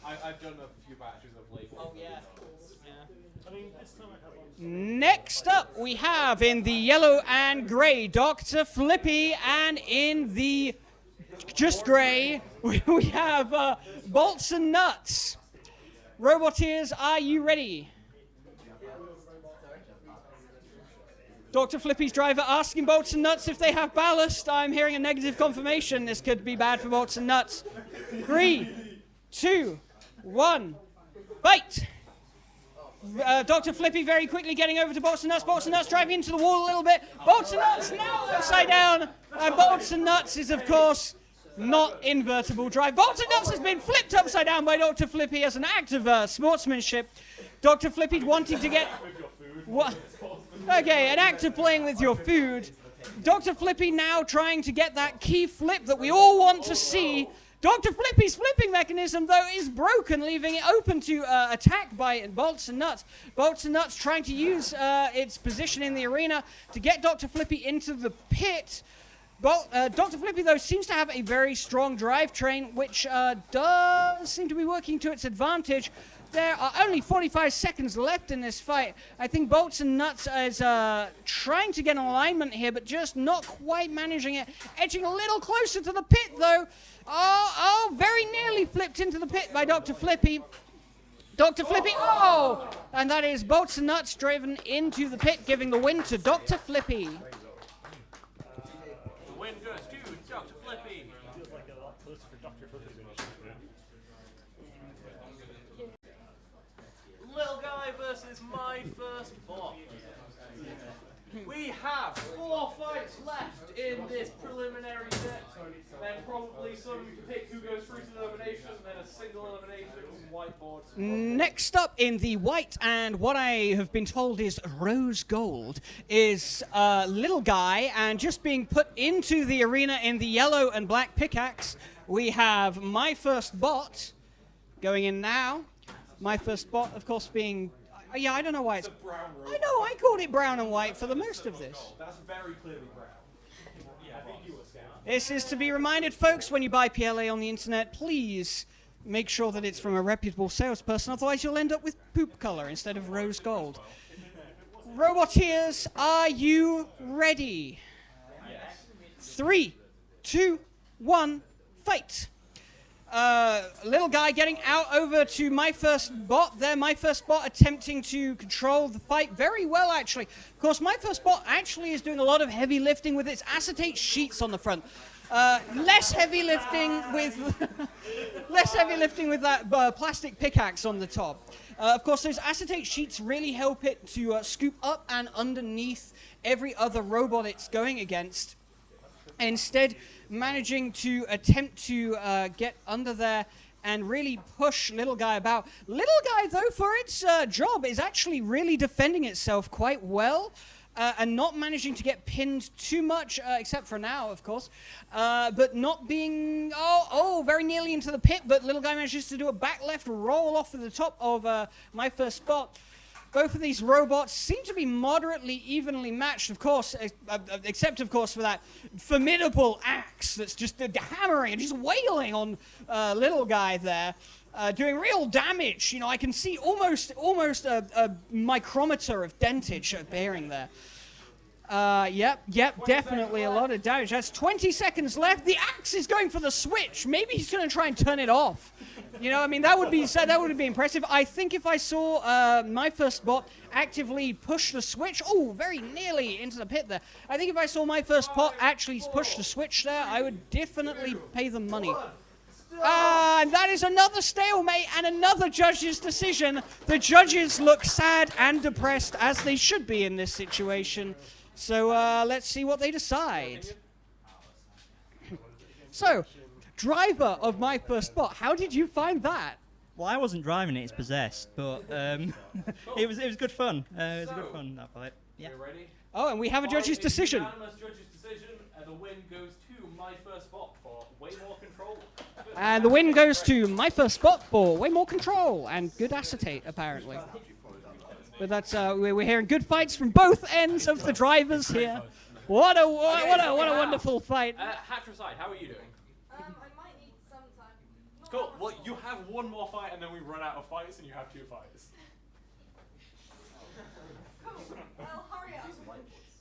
I've done a few batches of labels. Oh yeah. Next up, we have in the yellow and grey, Dr. Flippy, and in the just grey, we have Bolts and Nuts. Roboteers, are you ready? Dr. Flippy's driver asking Bolts and Nuts if they have ballast. I'm hearing a negative confirmation. This could be bad for Bolts and Nuts. 3, 2, 1, fight! Dr. Flippy very quickly getting over to Bolts and Nuts. Bolts and Nuts driving into the wall a little bit. Bolts and Nuts now upside down. And Bolts and Nuts is, of course, not invertible drive. Bolts and Nuts has been flipped upside down by Dr. Flippy as an act of sportsmanship. Dr. Flippy wanting to get... Okay, an act of playing with your food. Dr. Flippy now trying to get that key flip that we all want to see. Dr. Flippy's flipping mechanism, though, is broken, leaving it open to attack by Bolts and Nuts. Bolts and Nuts trying to use its position in the arena to get Dr. Flippy into the pit. Dr. Flippy, though, seems to have a very strong drivetrain, which does seem to be working to its advantage. There are only 45 seconds left in this fight. I think Bolts and Nuts is trying to get an alignment here, but just not quite managing it. Edging a little closer to the pit, though. Oh, very nearly flipped into the pit by Dr. Flippy. Dr. Flippy, oh! And that is Bolts and Nuts driven into the pit, giving the win to Dr. Flippy. The win goes to Dr. Flippy. Feels like a lot closer for Dr. Flippy than it should be. Little guy versus my first bot. We have 4 fights left in this preliminary set. Then probably some pick who goes through to the elimination, then a single elimination whiteboard. Next up in the white, and what I have been told is rose gold, is Little Guy, and just being put into the arena in the yellow and black pickaxe, we have My First Bot going in now. My First Bot, of course, being... yeah, I don't know why it's... Brown robot. I know, I called it brown and white for the most of this. That's very clearly brown. Yeah, I think you were scared. This is to be reminded, folks, when you buy PLA on the internet, please make sure that it's from a reputable salesperson, otherwise you'll end up with poop color instead of rose gold. Roboteers, are you ready? Yes. 3, 2, 1, fight! Little Guy getting out over to My First Bot there. My First Bot attempting to control the fight very well, actually. Of course, My First Bot actually is doing a lot of heavy lifting with its acetate sheets on the front. Less heavy lifting with that plastic pickaxe on the top. Of course, those acetate sheets really help it to scoop up and underneath every other robot it's going against. Instead, managing to attempt to get under there and really push Little Guy about. Little Guy, though, for its job, is actually really defending itself quite well. and not managing to get pinned too much, except for now, of course, but not being, very nearly into the pit, but little guy manages to do a back left roll off to the top of my first spot. Both of these robots seem to be moderately evenly matched, of course, except, of course, for that formidable axe that's just hammering and just wailing on little guy there, doing real damage. You know, I can see almost a micrometer of dentage appearing there. Yep, definitely a lot of damage. That's 20 seconds left. The axe is going for the switch. Maybe he's going to try and turn it off. You know, I mean, that would be impressive. I think if I saw my first bot actively push the switch, very nearly into the pit there. I think if I saw my first bot actually push the switch there, I would definitely pay them money. And that is another stalemate and another judge's decision. The judges look sad and depressed, as they should be in this situation. So let's see what they decide. So, driver of my first bot, how did you find that? Well, I wasn't driving it; it's possessed, but it was good fun. It was good fun, that fight. Yeah. Ready? Oh, and we have a judge's decision. Unanimous judge's decision, and the win goes to my first bot for way more control. And the win goes to my first spot for way more control and good acetate, apparently. But that's we're hearing good fights from both ends of the drivers here. What a wonderful fight. Hatricide, how are you doing? I might need some time. It's cool. Well, you have one more fight, and then we run out of fights, and you have 2 fights. Cool. Well, hurry up.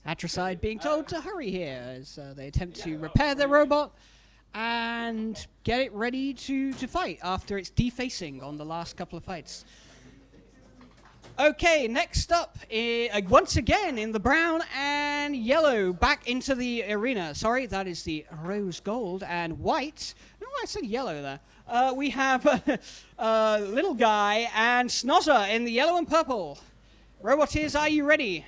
Hatricide being told to hurry here as they attempt to repair their robot and get it ready to fight after its defacing on the last couple of fights. Okay, next up, once again in the brown and yellow, back into the arena. Sorry, that is the rose gold and white. No, I said yellow there. We have Little Guy and Snozzer in the yellow and purple. Roboteers, are you ready?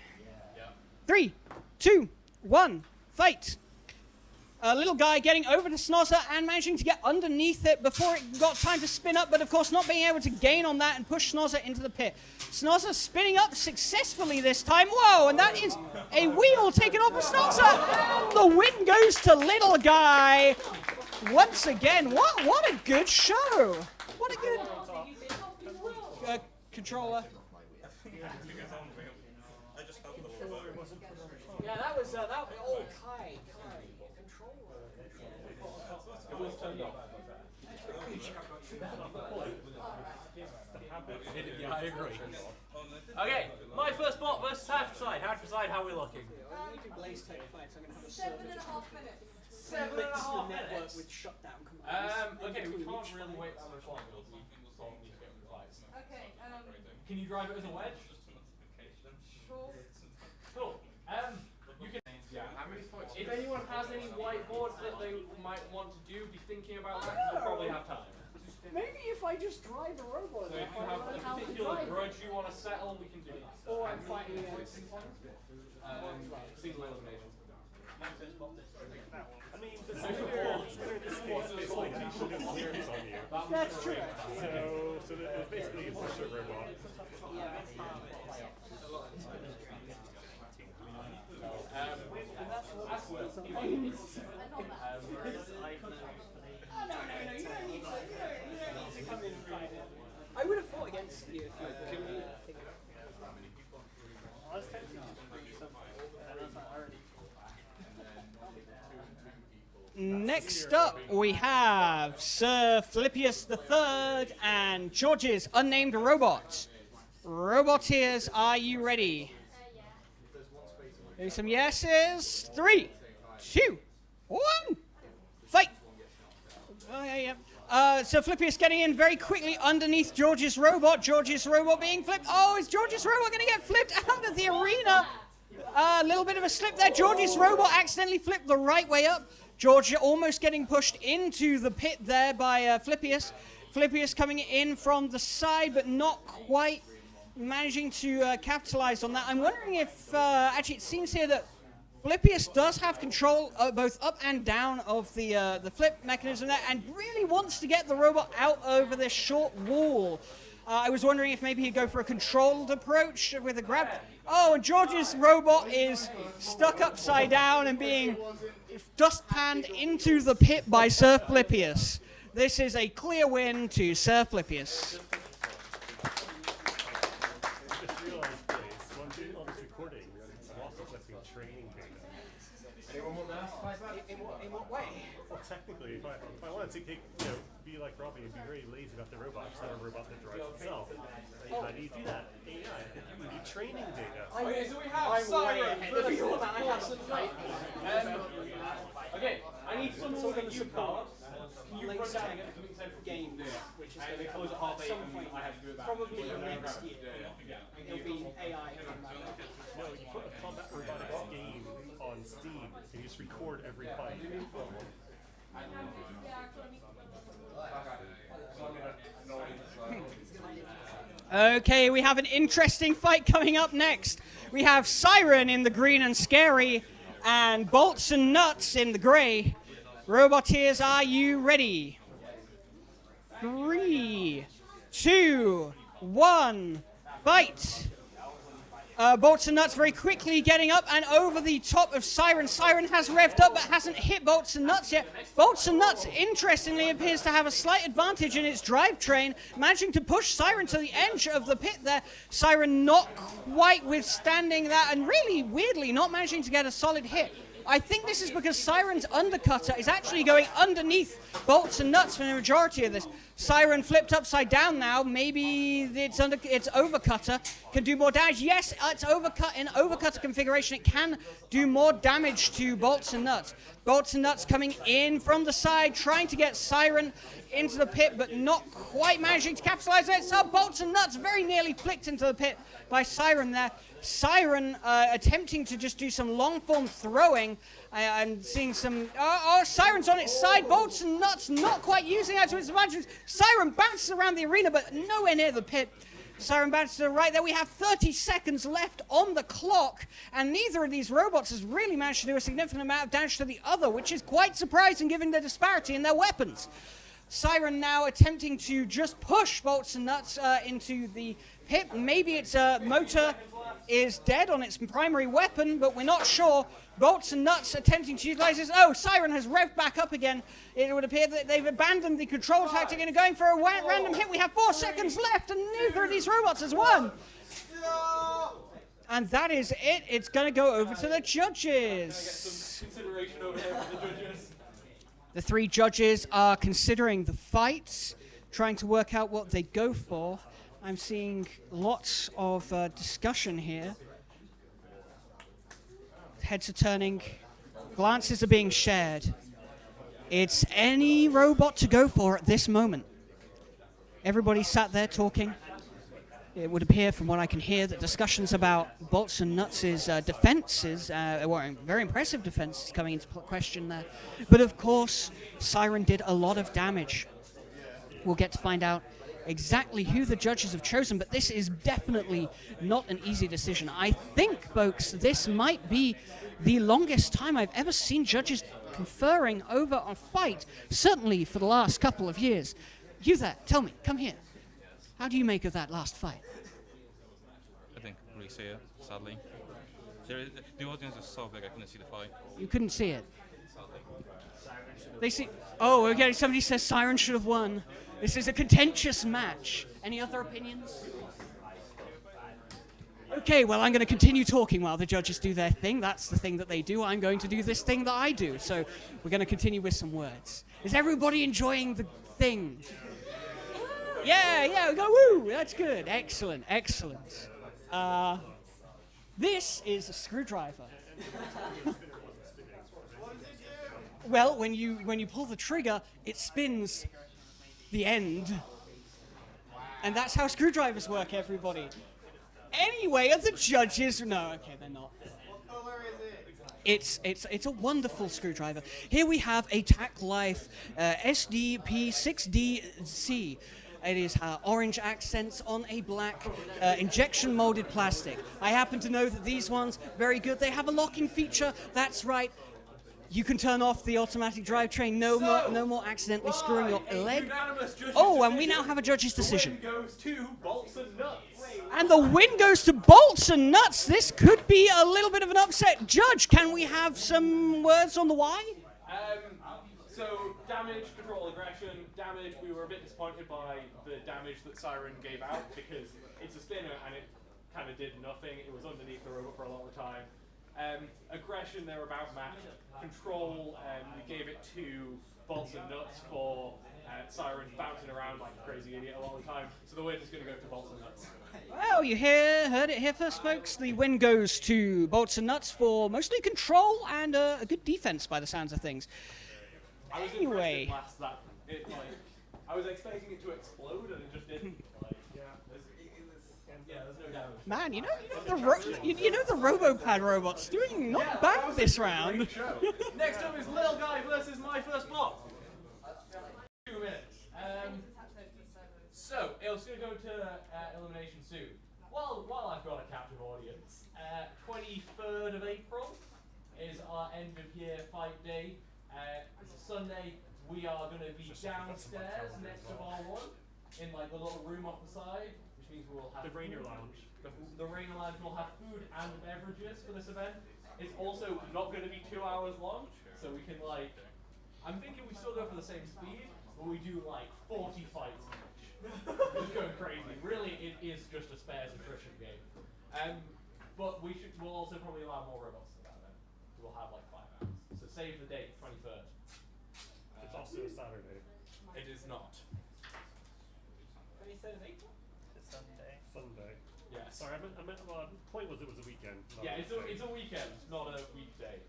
Yeah. 3, 2, 1, fight. Little Guy getting over to Snozzer and managing to get underneath it before it got time to spin up, but of course not being able to gain on that and push Snozzer into the pit. Snozzer spinning up successfully this time. Whoa, and that is a wheel taken off of Snozzer. And the win goes to Little Guy. Once again, what a good show. What a good controller. Yeah, that was Kai. Yeah, I agree. Okay, my first bot versus Hatricide. Hatricide, how are we looking? 7.5 minutes. 7.5 minutes. With shutdown okay, we can't really wait that much longer. We sort of need to get the fights. Okay, Can you drive it as a wedge? sure. Cool. You can. Yeah. How many fights? If anyone has any whiteboards that they might want to do, be thinking about that. We'll probably have time. Maybe if I just drive a robot. So if you have a particular grudge you want to settle, we can do that. Or I'm fighting against single elimination. I mean, the spinner displays on you. That's true. So there's basically a push robot. I would have fought against you if you were. Next up, we have Sir Philippius III and George's unnamed robot. Roboteers, are you ready? Maybe some yeses. 3, 2, 1, fight! So Philippius getting in very quickly underneath George's robot. George's robot being flipped. Oh, is George's robot going to get flipped out of the arena? A little bit of a slip there. George's robot accidentally flipped the right way up. George almost getting pushed into the pit there by Philippius. Philippius coming in from the side, but not quite managing to capitalize on that. I'm wondering if, actually it seems here that Philippius does have control both up and down of the flip mechanism there and really wants to get the robot out over this short wall. I was wondering if maybe he'd go for a controlled approach with a grab. Oh, and George's robot is stuck upside down and being dustpanned into the pit by Sir Flipius. This is a clear win to Sir Flipius. Just realized, please, once all this recording, it's also collecting training data. Anyone want to ask In what way? Well, technically, if I wanted to take, be like Robbie and be very lazy about the robot, just have a robot that drives itself. How do you do that? AI. You need training data. Okay, so we have Siren okay, I need someone with a support. Can you run down and get the central game there? Which is going to close at half 8 and I have to do it back. Probably next year. It'll be AI. No, you put a combat robotics game on Steam and you just record every fight. Okay, we have an interesting fight coming up next. We have Siren in the green and scary, and Bolts and Nuts in the gray. Roboteers, are you ready? 3, 2, 1, fight! Bolts and Nuts very quickly getting up and over the top of Siren. Siren has revved up but hasn't hit Bolts and Nuts yet. Bolts and Nuts, interestingly, appears to have a slight advantage in its drivetrain, managing to push Siren to the edge of the pit there. Siren not quite withstanding that and really, weirdly, not managing to get a solid hit. I think this is because Siren's undercutter is actually going underneath Bolts and Nuts for the majority of this. Siren flipped upside down now. Maybe its overcutter can do more damage. Yes, it's overcut in overcutter configuration. It can do more damage to Bolts and Nuts. Bolts and Nuts coming in from the side, trying to get Siren into the pit, but not quite managing to capitalize it. So Bolts and Nuts very nearly flicked into the pit by Siren there. Siren attempting to just do some long-form throwing and seeing some... Siren's on its side. Bolts and Nuts not quite using that to its advantage. Siren bounces around the arena, but nowhere near the pit. Siren bounces to the right there. We have 30 seconds left on the clock, and neither of these robots has really managed to do a significant amount of damage to the other, which is quite surprising given the disparity in their weapons. Siren now attempting to just push Bolts and Nuts into the pit. Maybe its motor is dead on its primary weapon, but we're not sure. Bolts and Nuts attempting to utilize this. Oh, Siren has revved back up again. It would appear that they've abandoned the control tactic and are going for a random hit. We have 4 seconds left, and neither of these robots has won. And that is it. It's going to go over to the judges. Consideration over there for the judges. The 3 judges are considering the fight, trying to work out what they go for. I'm seeing lots of discussion here. Heads are turning. Glances are being shared. It's any robot to go for at this moment. Everybody sat there talking. It would appear, from what I can hear, that discussions about Bolts and Nuts' defenses, very impressive defenses coming into question there. But of course, Siren did a lot of damage. We'll get to find out exactly who the judges have chosen, but this is definitely not an easy decision. I think, folks, this might be the longest time I've ever seen judges conferring over a fight, certainly for the last couple of years. You there, tell me, come here. How do you make of that last fight? I think really see it, sadly. The audience is so big, I couldn't see the fight. You couldn't see it? They see... Oh, okay, somebody says Siren should have won. This is a contentious match. Any other opinions? Okay, well, I'm going to continue talking while the judges do their thing. That's the thing that they do. I'm going to do this thing that I do. So we're going to continue with some words. Is everybody enjoying the thing? Yeah, we go, woo! That's good. Excellent. This is a screwdriver. Well, when you pull the trigger, it spins the end. And that's how screwdrivers work, everybody. Anyway, are the judges... No, okay, they're not. What color is it? It's a wonderful screwdriver. Here we have a TAC Life SDP6DC. It is orange accents on a black injection molded plastic. I happen to know that these ones, very good. They have a locking feature. That's right. You can turn off the automatic drivetrain. No more accidentally screwing your leg. Unanimous judges' Oh, and we decision. now have a judge's The decision. win goes to Bolts and Nuts. And the win goes to Bolts and Nuts. This could be a little bit of an upset. Judge, can we have some words on the why? So, damage, control, aggression. Damage, we were a bit disappointed by the damage that Siren gave out because it's a spinner and it kind of did nothing. It was underneath the robot for a lot of the time. Aggression, they're about match. Control, we gave it to Bolts and Nuts for Siren bouncing around like a crazy idiot a lot of the time. So the win is going to go to Bolts and Nuts. Well, you heard it here first, folks. The win goes to Bolts and Nuts for mostly control and a good defense by the sounds of things. I was Anyway. impressed last that it I was expecting it to explode and it just didn't. There's no damage. Man, you know the RoboPad robot's doing not bad this round. Next up is Little Guy versus My First Bot. 2 minutes. So it's going to go to elimination soon. While I've got a captive audience, 23rd of April is our end of year fight day. It's a Sunday. We are going to be downstairs next to R1 in like the little room off the side, which means we will have The Rainier Lounge. The Rainier Lounge will have food and beverages for this event. It's also not going to be 2 hours long, so we can I'm thinking we still go for the same speed, but we do 40 fights each. Just going crazy. Really, it is just a spares attrition game. But we'll also probably allow more robots to that event. We'll have 5 hours. So save the date, 23rd. It's also a Saturday. It is not. 23rd of April? It's Sunday. Sunday. Yes. Sorry, I meant well, the point was it was a weekend. Yeah, it's a weekend, not a weekday.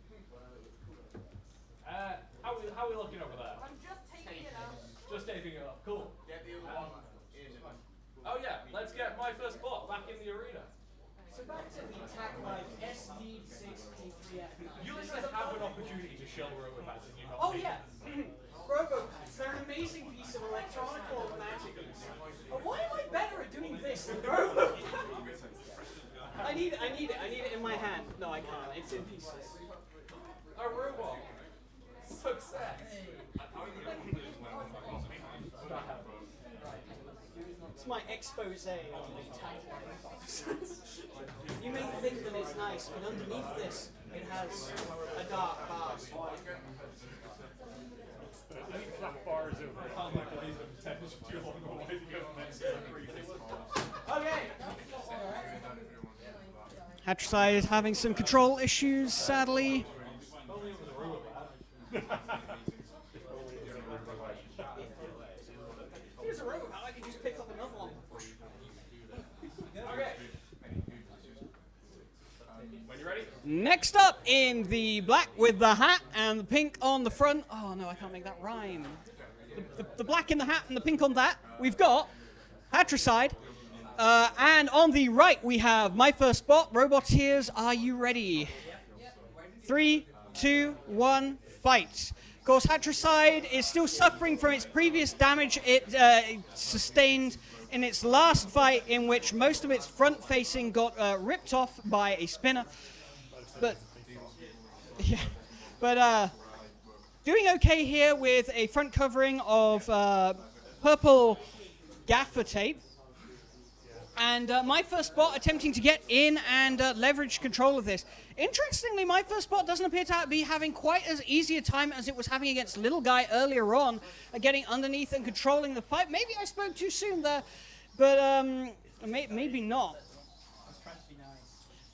How are we looking over there? I'm just taking it out. Just taping it up. Cool. Get the other one in. Oh yeah, let's get My First Bot back in the arena. So back to the attack life SD6P3F9. You at least have an opportunity to show Robopads and you not. Oh yeah! Robopads, they're an amazing piece of electronic automaticals. Why am I better at doing this than Robopads? I need it in my hand. No, I can't. It's in pieces. A robot. Success. It's my expose on the attack life. You may think that it's nice, but underneath this, it has a dark past. Black bars over. Okay. Hatricide is having some control issues, sadly. Here's a robot. I can just pick up another one. Okay. When you're ready. Next up in the black with the hat and the pink on the front. Oh no, I can't make that rhyme. The black in the hat and the pink on that. We've got Hatricide. And on the right we have My First Bot. Roboteers, are you ready? 3, 2, 1, fight. Of course, Hatricide is still suffering from its previous damage it sustained in its last fight, in which most of its front facing got ripped off by a spinner. But doing okay here with a front covering of purple gaffer tape. And My First Bot attempting to get in and leverage control of this. Interestingly, My First Bot doesn't appear to be having quite as easy a time as it was having against Little Guy earlier on, getting underneath and controlling the fight. Maybe I spoke too soon there, but maybe not.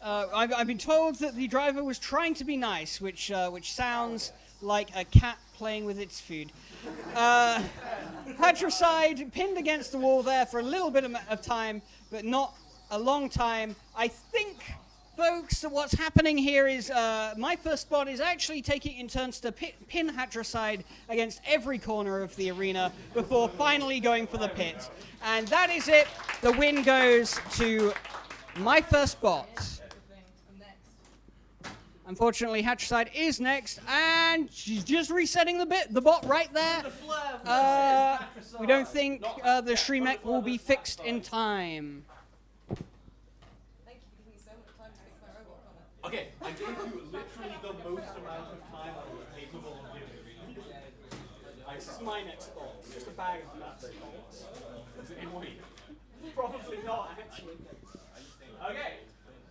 I've been told that the driver was trying to be nice, which sounds like a cat playing with its food. Hatricide pinned against the wall there for a little bit of time, but not a long time. I think, folks, that what's happening here is My First Bot is actually taking in turns to pin Hatricide against every corner of the arena before finally going for the pit. And that is it. The win goes to My First Bot. Unfortunately, Hatricide is next, and she's just resetting the bot right there. We don't think the Shremek will be fixed in time. Thank you for giving me so much time to fix my robot, Connor. Okay, I gave you literally the most amount of time I was This is my next thought. Just a bag of nuts and bolts. Is it in wheat? Probably not, actually. Okay.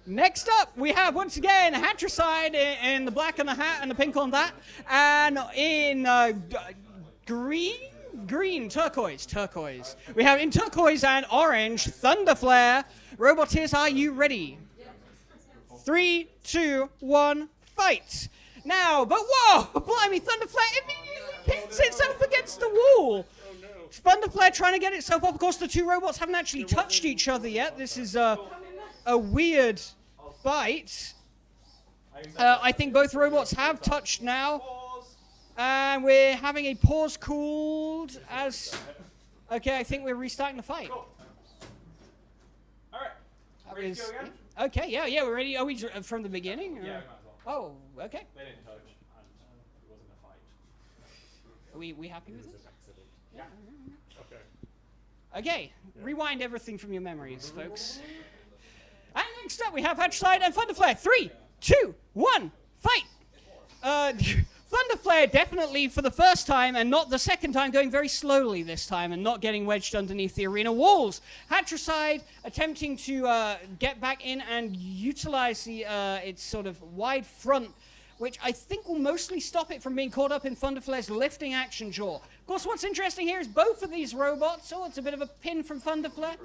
Next up, we have once again Hatricide in the black and the hat and the pink on that, and in green, turquoise. We have in turquoise and orange Thunderflare. Roboteers, are you ready? 3, 2, 1, fight! Now, but whoa! Blimey, Thunderflare immediately pins itself against the wall! Thunderflare trying to get itself off. Of course, the two robots haven't actually touched each other yet. This is a weird fight. I think both robots have touched now. And we're having a pause called as... Okay, I think we're restarting the fight. Cool. Alright. Ready to go again? Okay, yeah, we're ready. Are we from the beginning? Or? Yeah, we might as well. Oh, okay. They didn't touch, and it wasn't a fight. Are we happy with this? Yeah. Okay, rewind everything from your memories, folks. And next up, we have Hatricide and Thunderflare. 3, 2, 1, fight! Thunderflare definitely for the first time and not the second time going very slowly this time and not getting wedged underneath the arena walls. Hatricide attempting to get back in and utilize its sort of wide front, which I think will mostly stop it from being caught up in Thunderflare's lifting action jaw. Of course, what's interesting here is both of these robots, it's a bit of a pin from Thunderflare.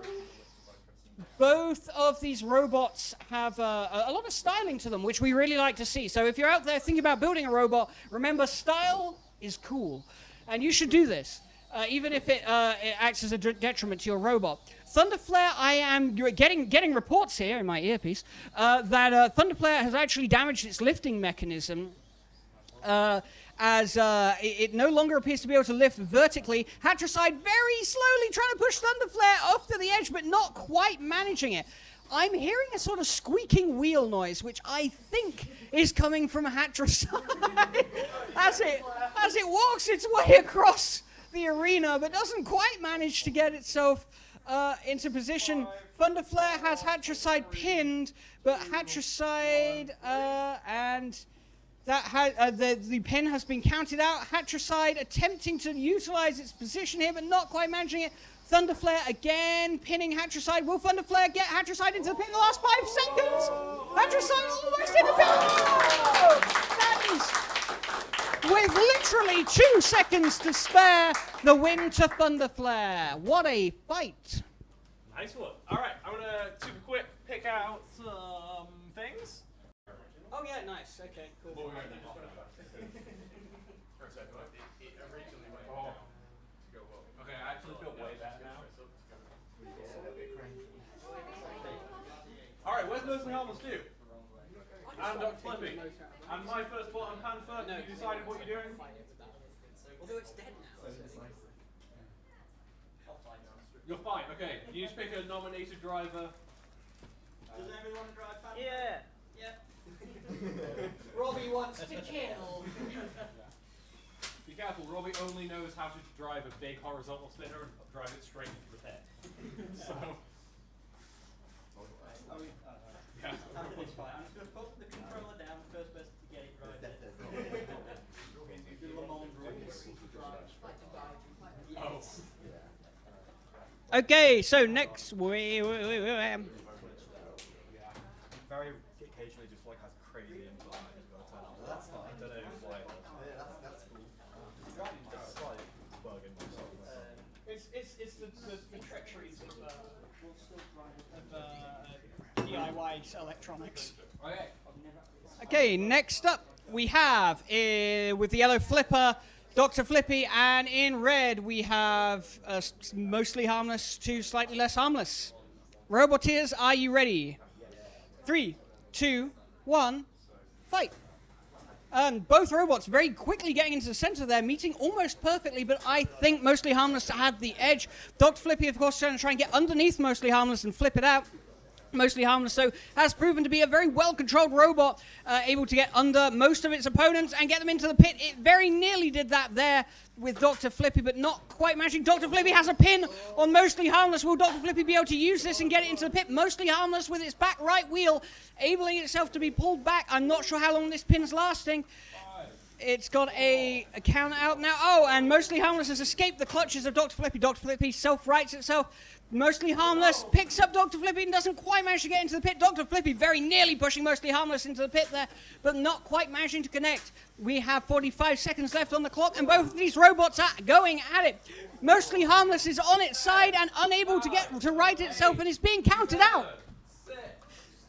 Both of these robots have a lot of styling to them, which we really like to see. So if you're out there thinking about building a robot, remember style is cool. And you should do this, even if it acts as a detriment to your robot. Thunderflare, I am getting reports here in my earpiece that Thunderflare has actually damaged its lifting mechanism as it no longer appears to be able to lift vertically. Hatricide very slowly trying to push Thunderflare off to the edge, but not quite managing it. I'm hearing a sort of squeaking wheel noise, which I think is coming from Hatricide as it walks its way across the arena, but doesn't quite manage to get itself into position. Thunderflare has Hatricide pinned, but Hatricide and the pin has been counted out. Hatricide attempting to utilize its position here, but not quite managing it. Thunderflare again pinning Hatricide. Will Thunderflare get Hatricide into the pin in the last 5 seconds? Hatricide almost in the pin. Oh! That is, with literally 2 seconds to spare, the win to Thunderflare. What a fight. Nice one. Alright, I'm going to super quick pick out some things. Oh yeah, nice. Okay, cool. Okay, I actually feel way better now. Alright, where's Mostly Harmless 2? And Dr. Flippy. And my first spot on Panther. No, you decided what you're doing? Although it's dead now. You're fine, okay. You just pick a nominated driver. Does everyone drive Panther? Yeah. Robbie wants to kill. Be careful, Robbie only knows how to drive a big horizontal spinner and drive it straight into the head. So. Yeah. It's fine. I'm just going to put the controller down, the first person to get it right. Do Le Mans rules. Oh. Okay, so next we Very occasionally just like has crazy input. That's fine. I don't know why. Yeah, that's cool. Just a slight bug in my software. It's the treacheries of DIY electronics. Okay. Okay, next up we have with the yellow flipper, Dr. Flippy, and in red we have Mostly Harmless to Slightly Less Harmless. Roboteers, are you ready? 3, 2, 1, fight. Both robots very quickly getting into the center there, meeting almost perfectly, but I think Mostly Harmless to have the edge. Dr. Flippy, of course, trying to and get underneath Mostly Harmless and flip it out. Mostly Harmless, so has proven to be a very well-controlled robot, able to get under most of its opponents and get them into the pit. It very nearly did that there with Dr. Flippy, but not quite matching. Dr. Flippy has a pin on Mostly Harmless. Will Dr. Flippy be able to use this and get it into the pit? Mostly Harmless with its back right wheel, enabling itself to be pulled back. I'm not sure how long this pin's lasting. It's got a count out now. Oh, and Mostly Harmless has escaped the clutches of Dr. Flippy. Dr. Flippy self-rights itself. Mostly Harmless picks up Dr. Flippy and doesn't quite manage to get into the pit. Dr. Flippy very nearly pushing Mostly Harmless into the pit there, but not quite managing to connect. We have 45 seconds left on the clock, and both of these robots are going at it. Mostly Harmless is on its side and unable to get to right itself and is being counted out.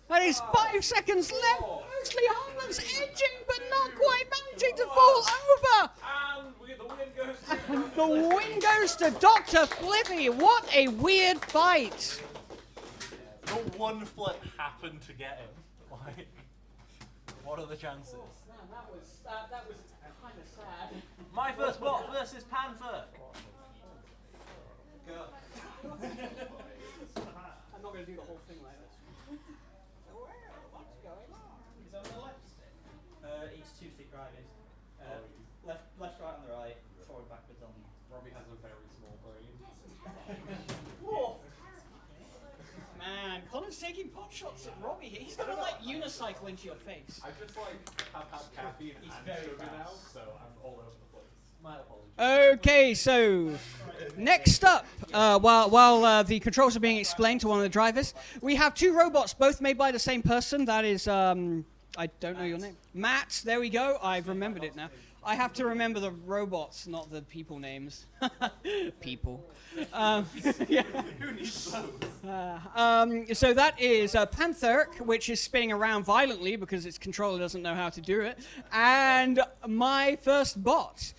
That is 5 seconds left. Mostly Harmless edging, but not quite managing to fall over. And the win goes to Dr. Flippy. What a weird fight. Not one flip happened to get him. Like, what are the chances? Man, that was kind of sad. My first bot versus Panther. I'm not going to do the whole thing like this. What's going on? Is that on the left stick? Each two-stick drivers. Left, right, and the right. Forward, backwards on. Robbie has a very small brain. Whoa. Man, Connor's taking pot shots at Robbie. He's going to like unicycle into your face. I just like have had caffeine and sugar now, so I'm all over the place. My apologies. Okay, so next up, while the controls are being explained to one of the drivers, we have two robots, both made by the same person. That is, I don't know your name. Matt, there we go. I've remembered it now. I have to remember the robots, not the people names. People. Yeah. Who needs those? So that is Pantherk, which is spinning around violently because its controller doesn't know how to do it. And my first bot.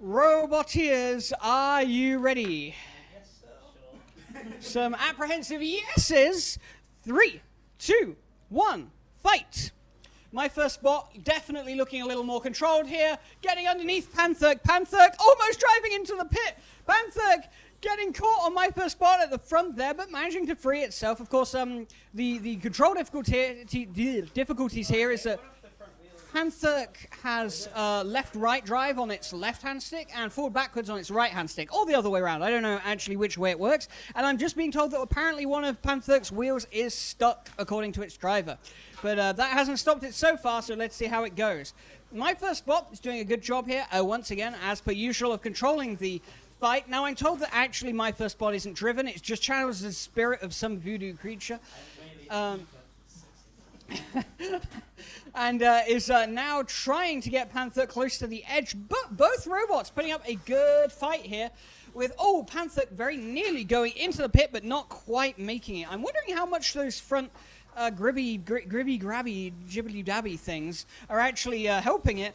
Roboteers, are you ready? Yes, sir. Some apprehensive yeses. 3, 2, 1, fight. My first bot definitely looking a little more controlled here. Getting underneath Pantherk. Pantherk almost driving into the pit. Pantherk getting caught on my first bot at the front there, but managing to free itself. Of course, the control difficulties here is that Pantherk has left-right drive on its left-hand stick and forward-backwards on its right-hand stick, or the other way around. I don't know actually which way it works, and I'm just being told that apparently one of Pantherk's wheels is stuck, according to its driver. But that hasn't stopped it so far, so let's see how it goes. My first bot is doing a good job here, once again, as per usual, of controlling the fight. Now, I'm told that actually my first bot isn't driven, it's just channels the spirit of some voodoo creature. And is now trying to get Panther close to the edge, but both robots putting up a good fight here with, Panther very nearly going into the pit, but not quite making it. I'm wondering how much those front gribby, grabby, jibbly dabby things are actually helping it.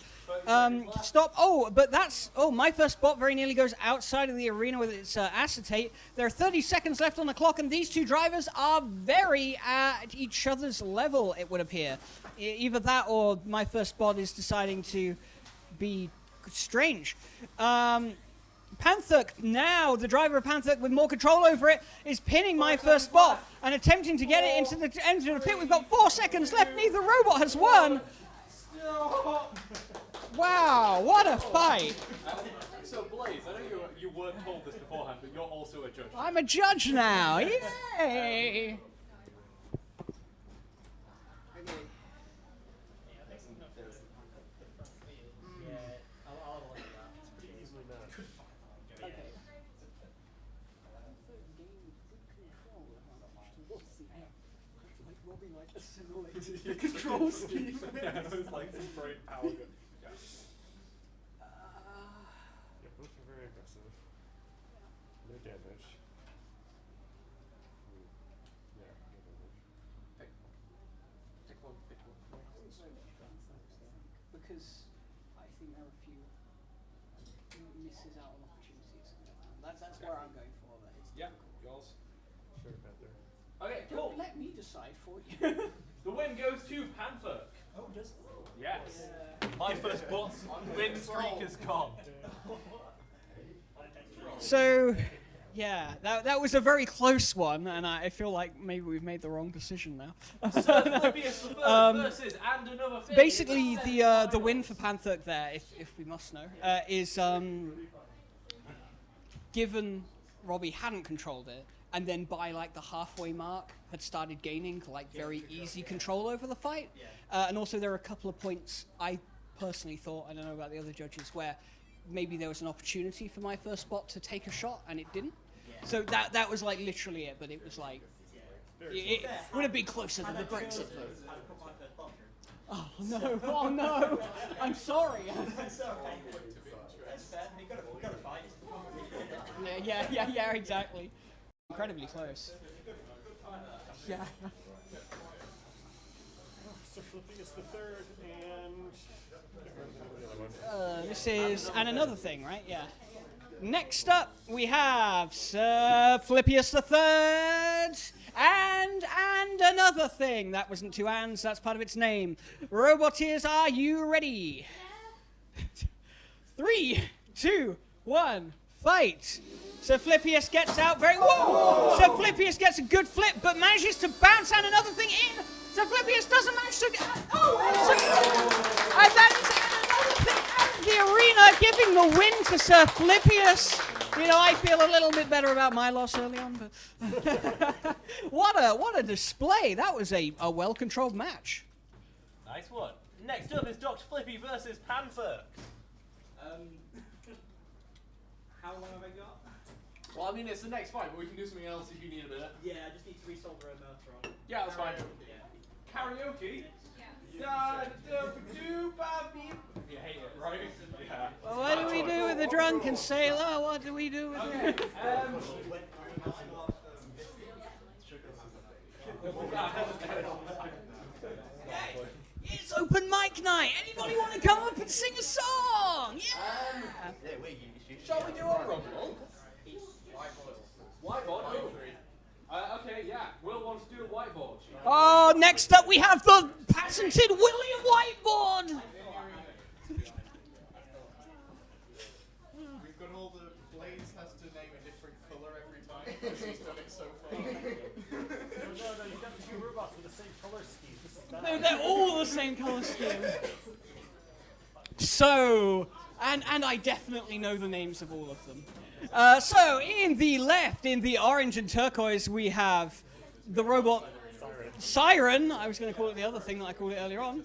Stop. But that's, my first bot very nearly goes outside of the arena with its acetate. There are 30 seconds left on the clock, and these two drivers are very at each other's level, it would appear. Either that or my first bot is deciding to be strange. Pantherk, now the driver of Pantherk with more control over it, is pinning my first bot and attempting to get it into the pit. We've got 4 seconds left. Neither robot has won. Wow, what a fight. So, Blaze, I know you weren't told this beforehand, but you're also a judge. I'm a judge now. Yay. Your control scheme. Yeah, it was like some brain power. Yeah, both are very aggressive. No damage. Yeah, no damage. Pick one. Because I think there are a few misses out on opportunities. That's where I'm going for. Yeah, yours. Sure, Panther. Okay, cool. Don't let me decide for you. The win goes to Panther. Oh, does Yes. My first bot's win streak is gone. So, yeah, that was a very close one, and I feel like maybe we've made the wrong decision now. Versus and another thing. Basically, the win for Pantherk there, if we must know, is given Robbie hadn't controlled it, and then by like the halfway mark had started gaining like very easy control over the fight. And also there are a couple of points I personally thought, I don't know about the other judges, where maybe there was an opportunity for my first spot to take a shot and it didn't. So that was like literally it, but it was like it would have been closer than the Brexit vote. Oh no! Oh no! I'm sorry. Yeah, exactly. Incredibly close. Yeah. So Flippy is the third, and This is and another thing, right? Yeah. Next up, we have Sir Flippius the Third, and another thing. That wasn't two ands. That's part of its name. Roboteers, are you ready? 3, 2, 1, fight! Sir Flippius gets out very whoa! Sir Flippius gets a good flip, but manages to bounce and another thing in. Sir Flippius doesn't manage to. And that is another thing out of the arena, giving the win to Sir Flippius. You know, I feel a little bit better about my loss early on, but what a display! That was a well-controlled match. Nice one. Next up is Dr. Flippy versus Panther. How long have I got? Well, I mean, it's the next fight, but we can do something else if you need a bit. Yeah, I just need to resolder a motor on. Yeah, that's fine. Karaoke? Yeah. You hate it, right? Yeah. Well, what do we do with the drunken sailor? What do we do with it? It's open mic night. Anybody want to come up and sing a song? Yeah. Shall we do a rumble? Whiteboard? Okay, yeah. Will wants to do a whiteboard. Oh, next up we have the patented William Whiteboard. We've got all the Blaze has to name a different colour every time because he's done it so far. no, you've got two robots with the same color scheme. This is bad. No, they're all the same color scheme. So, and I definitely know the names of all of them. So, in the left, in the orange and turquoise, we have the robot Siren. I was going to call it the other thing that I called it earlier on.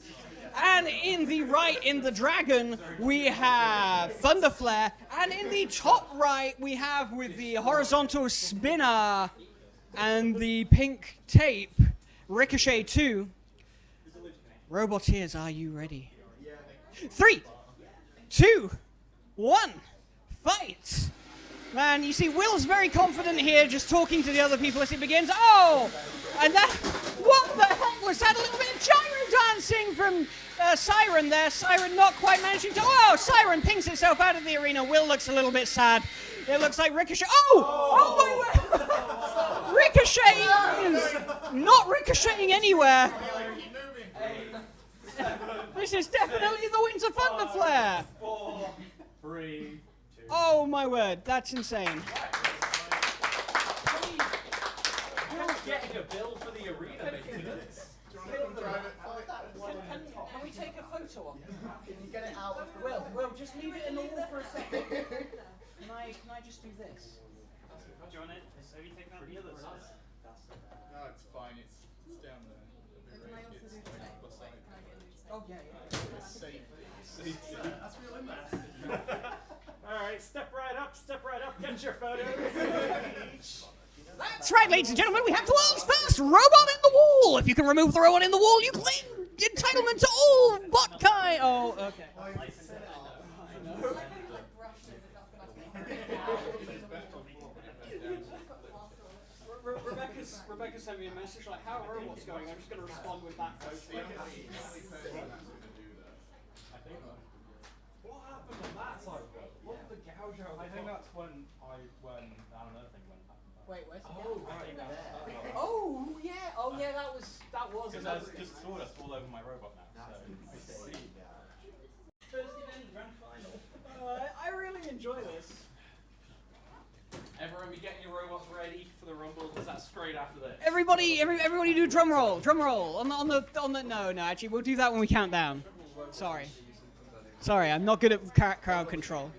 And in the right, in the dragon, we have Thunderflare. And in the top right, we have with the horizontal spinner and the pink tape, Ricochet 2. Roboteers, are you ready? 3, 2, 1, fight! Man, you see, Will's very confident here, just talking to the other people as it begins. Oh! And that, what the heck was that? A little bit of gyro dancing from Siren there. Siren not quite managing to, oh! Siren pings itself out of the arena. Will looks a little bit sad. It looks like Ricochet, oh my word! Ricochet is not ricocheting anywhere. This is definitely the Winter Thunderflare. 4, 3, 2. Oh my word, that's insane. Who's getting a bill for the arena maintenance? Can we take a photo of it? Can you get it out of the Will, just leave it in the wall for a second. Can I just do this? Do you want it? So you take that the other side? No, it's fine. It's down there. Oh yeah. It's safe. That's real in there. Alright, step right up, get your photos. That's right, ladies and gentlemen, we have the world's first robot in the wall. If you can remove the robot in the wall, you claim entitlement to all bot kind. Oh, okay. Rebecca sent me a message like, how are robots going? I'm just going to respond with that photo. What happened on that side? What did the gouge out? I think that's when another thing went up. Wait, where's the Oh, camera? right. Oh yeah, that was Because another there's just sawdust all over my robot now. So. First event, grand final. I really enjoy this. Everyone be getting your robots ready for the rumble, because that's straight after this. Everybody do drum roll. On the no, actually we'll do that when we count down. Sorry, I'm not good at crowd control.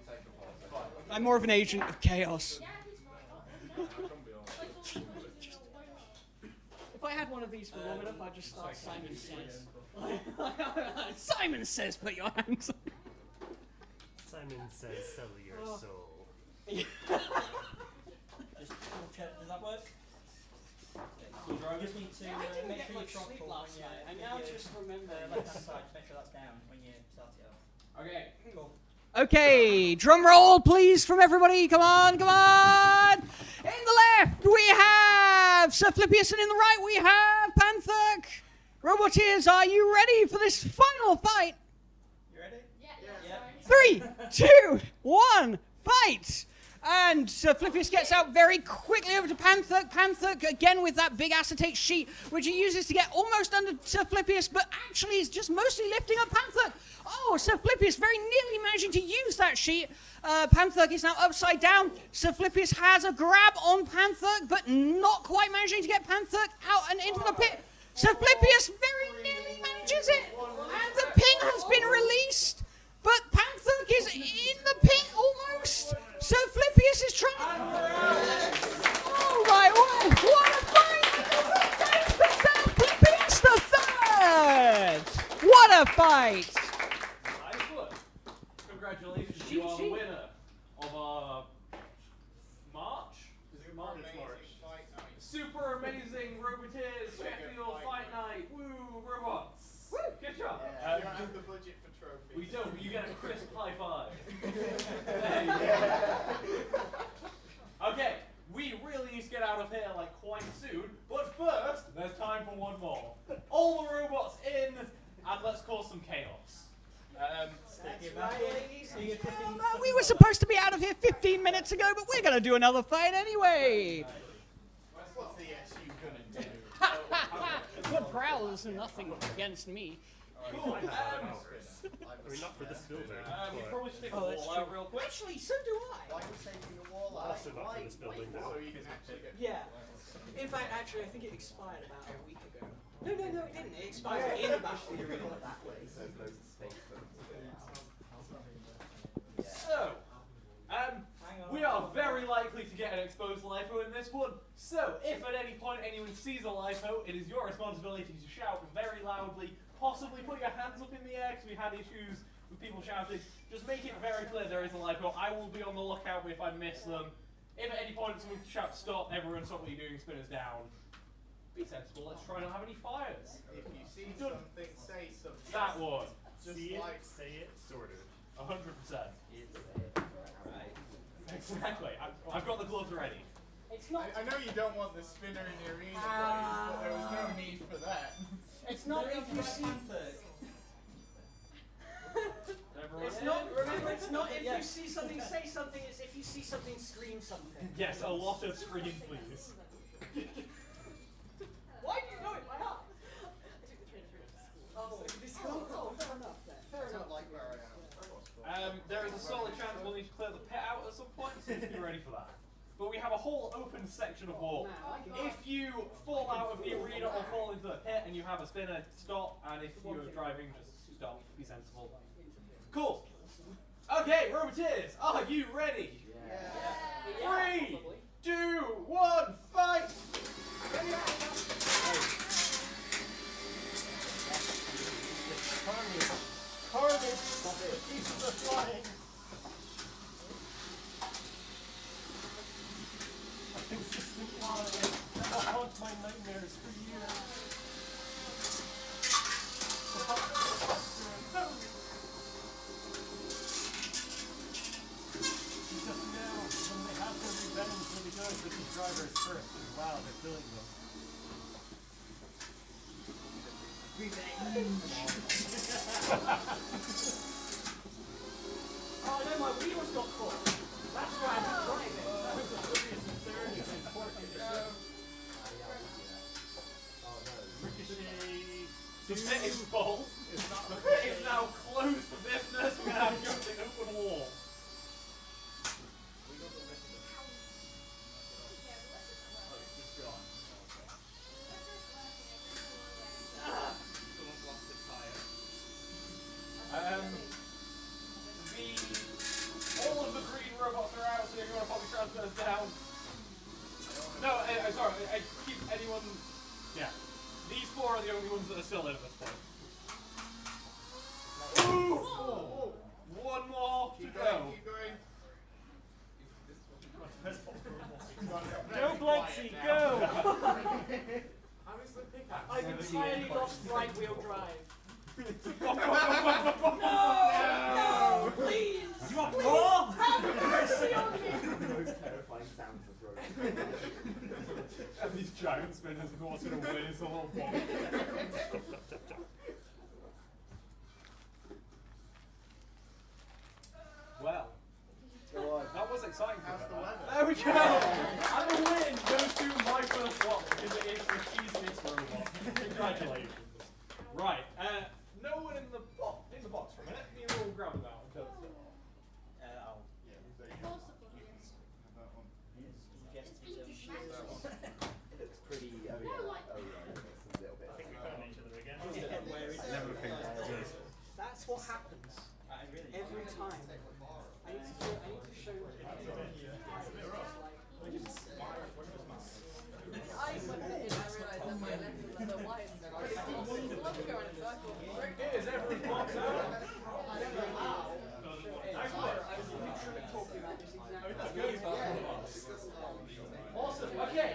I'm more of an agent of chaos. If I had one of these for long enough, I'd just start Simon Says. Simon says, put your hands on. Simon says, sell your soul. Just double check, does that work? You just need to I didn't make get sure you much throttle sleep when last you night. I now just remember. left hand side, make sure that's down when you start it up. Okay. Cool. Okay, drum roll, please, from everybody. Come on, come on. In the left, we have Sir Flippius, and in the right, we have Panther. Roboteers, are you ready for this final fight? You ready? Yeah. 3, 2, 1, fight! And Sir Flippius gets out very quickly over to Panther. Panther, again with that big acetate sheet, which he uses to get almost under Sir Flippius, but actually is just mostly lifting up Panther. Oh, Sir Flippius very nearly managing to use that sheet. Panther is now upside down. Sir Flippius has a grab on Panther, but not quite managing to get Panther out and into the pit. Sir Flippius very nearly manages it, and the pin has been released, but Panther is in the pit almost. Sir Flippius is trying. Oh my word! What a fight! Sir Flippius the third. What a fight! Nice one. Congratulations, you are the winner of March. Is it March? Super amazing Roboteers Sheffield Fight Night. Woo, robots. Woo, good job. We don't have the budget for trophies. We don't, but you get a crisp high five. Okay, we really need to get out of here like quite soon, but first, there's time for one more. All the robots in, and let's cause some chaos. We were supposed to be out of here 15 minutes ago, but we're gonna do another fight anyway. What's the SU gonna do? The Prowlers are nothing against me. Cool. I mean, not for this building. We but probably should take a Oh, that's wall out real quick. Actually, so do I. Why are you taking the wall out? also not for this building, though. So you can actually get. Yeah. In fact, actually, I think it expired about a week ago. No, it didn't. It expired in about a week ago. So, we are very likely to get an exposed LiPo in this one. So, if at any point anyone sees a LiPo, it is your responsibility to shout very loudly, possibly put your hands up in the air, because we had issues with people shouting. Just make it very clear there is a LiPo. I will be on the lookout if I miss them. If at any point someone shouts stop, everyone stop what you're doing, spinners down. Be sensible, let's try not have any fires. If you see something, say something. That one. Just See like it, say it, sorted. 100%. Exactly. I've got the gloves ready. It's not. I know you don't want the spinner in your arena, but there was no need for that. It's not if you see. It's not. Remember, it's not if you see something, say something. It's if you see something, scream something. Yes, a lot of scream, please. Why do you know it by heart? Oh, fair enough. Fair enough. There is a solid chance we'll need to clear the pit out at some point, so be ready for that. But we have a whole open section of wall. If you fall out of the arena or fall into the pit and you have a spinner, stop. And if you're driving, just stop. Be sensible. Cool. Okay, Roboteers, are you ready? Yeah. 3, 2, 1, fight! Carnage! The pieces are flying! A consistent line that will haunt my nightmares for years. Just now, when they have their revenge really good with these drivers first, and wow, they're killing them. Oh no, my wheels got caught. That's why I didn't drive it. That was oblivious and there is important. Ricochet. The pit is full. The pit is now closed for business. We're going to have to go to the open wall. All of the green robots are out, so everyone probably transfers down. No, sorry, I keep anyone. Yeah. These 4 are the only ones that are still in at this point. Oh, one more to go. Keep going. Go, Blanksy, go! I've entirely lost right wheel drive. No! Please! You want more? Have mercy on me! Most terrifying sounds of road. And these giant spinners, and what's going to win is the whole ball. Well, that was exciting. How's the weather? There we go! And the win goes to my first one, because it is the cheesiest robot. Congratulations. Right, no one in the box for a minute. You will grab them out. Until it's done. It looks pretty. Oh yeah. Oh yeah. It looks a little bit. I think we found each other again. That's what happens every time. I need to show you. I submitted, I realised that my left was the white. I love to go in a circle. Here's everyone's box out. I don't know how. I was literally talking about this exactly. Awesome. Okay.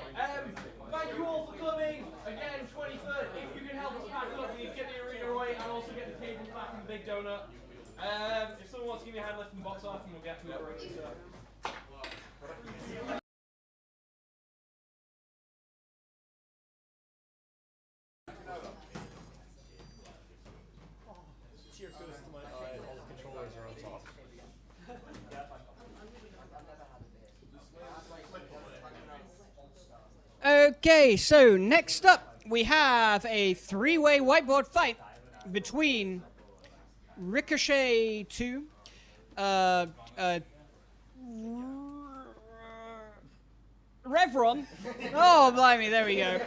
Thank you all for coming. Again, 23rd. If you can help us pack up, we need to get the arena away and also get the tables back in the big donut. If someone wants to give me a hand lifting the box off, and we'll get to it. Tear goes to my eye, all the controllers are on top. Okay, so next up we have a three-way whiteboard fight between Ricochet 2, Revron. Oh, blimey, there we go.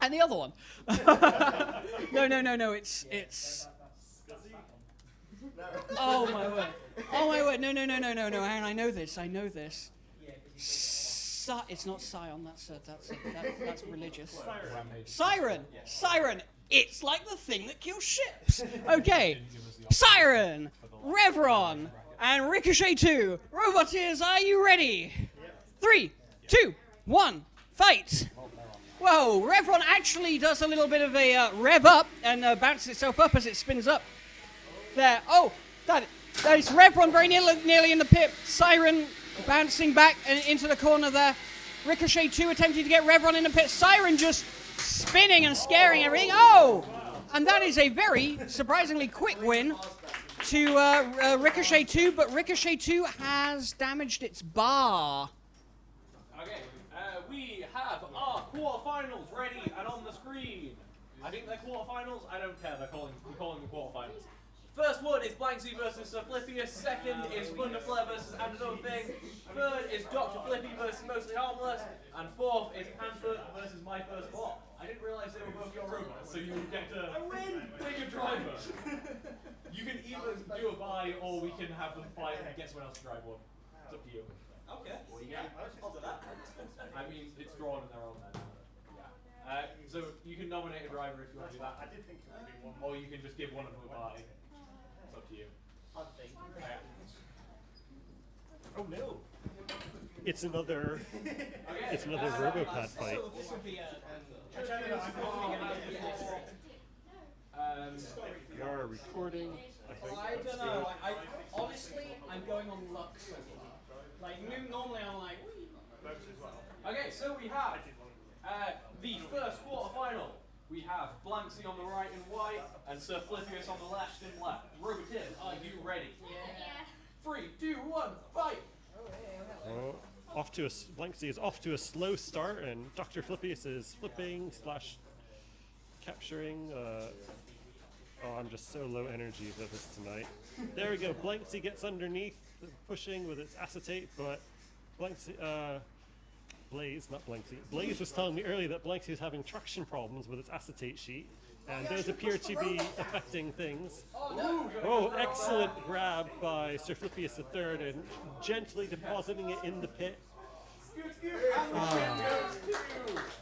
And the other one. No, it's. Oh my word. Oh my word. No. Hang on, I know this. It's not Scion. That's religious. Siren. It's like the thing that kills ships. Okay. Siren, Revron, and Ricochet 2. Roboteers, are you ready? 3, 2, 1, fight. Whoa, Revron actually does a little bit of a rev up and bounces itself up as it spins up. There. Oh, that is Revron very nearly in the pit. Siren bouncing back into the corner there. Ricochet 2 attempting to get Revron in the pit. Siren just spinning and scaring everything. Oh! And that is a very surprisingly quick win to Ricochet 2, but Ricochet 2 has damaged its bar. Okay, we have our quarterfinals ready and on the screen. I think they're quarterfinals. I don't care. I'm calling them quarterfinals. First one is Blanksy versus Flippy. Second is Thunderflare versus And Another Thing. Third is Dr. Flippy versus Mostly Harmless. And fourth is Panther versus My First Bot. I didn't realise they were both your robots, so you would get to pick a driver. You can either do a buy or we can have them fight and get someone else to drive one. It's up to you. Okay. Well, yeah. I mean, it's drawn and they're on there. Yeah. So you can nominate a driver if you want to do that. I did think it would be one. Or you can just give one of them a buy. It's up to you. Oh no! It's another Robopad fight. This will be We are recording, I think. I don't know. Honestly, I'm going on luck so far. Like, normally I'm like, Okay, so we have the first quarterfinal. We have Blanksy on the right in white, and Sir Flippius on the left in black. Roboteers, are you ready? Yeah. 3, 2, 1, fight! Blanksy is off to a slow start, and Dr. Flippius is flipping / capturing. I'm just so low energy for this tonight. There we go. Blanksy gets underneath, pushing with its acetate, but Blaze was telling me earlier that Blanksy was having traction problems with its acetate sheet, and those appear to be affecting things. Oh, excellent grab by Sir Flippius III and gently depositing it in the pit.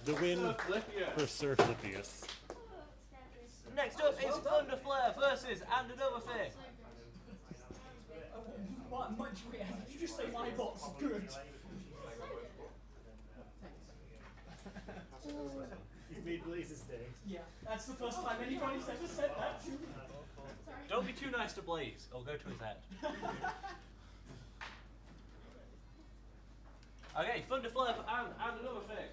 The win for Sir Flippius. next up is Thunder Flare versus And Another Thing. Did you just say my bot's good? You've made Blaze's day. Yeah, that's the first time anybody's ever said that to me. Don't be too nice to Blaze. It'll go to his head. Okay, Thunder Flare and Another Thing.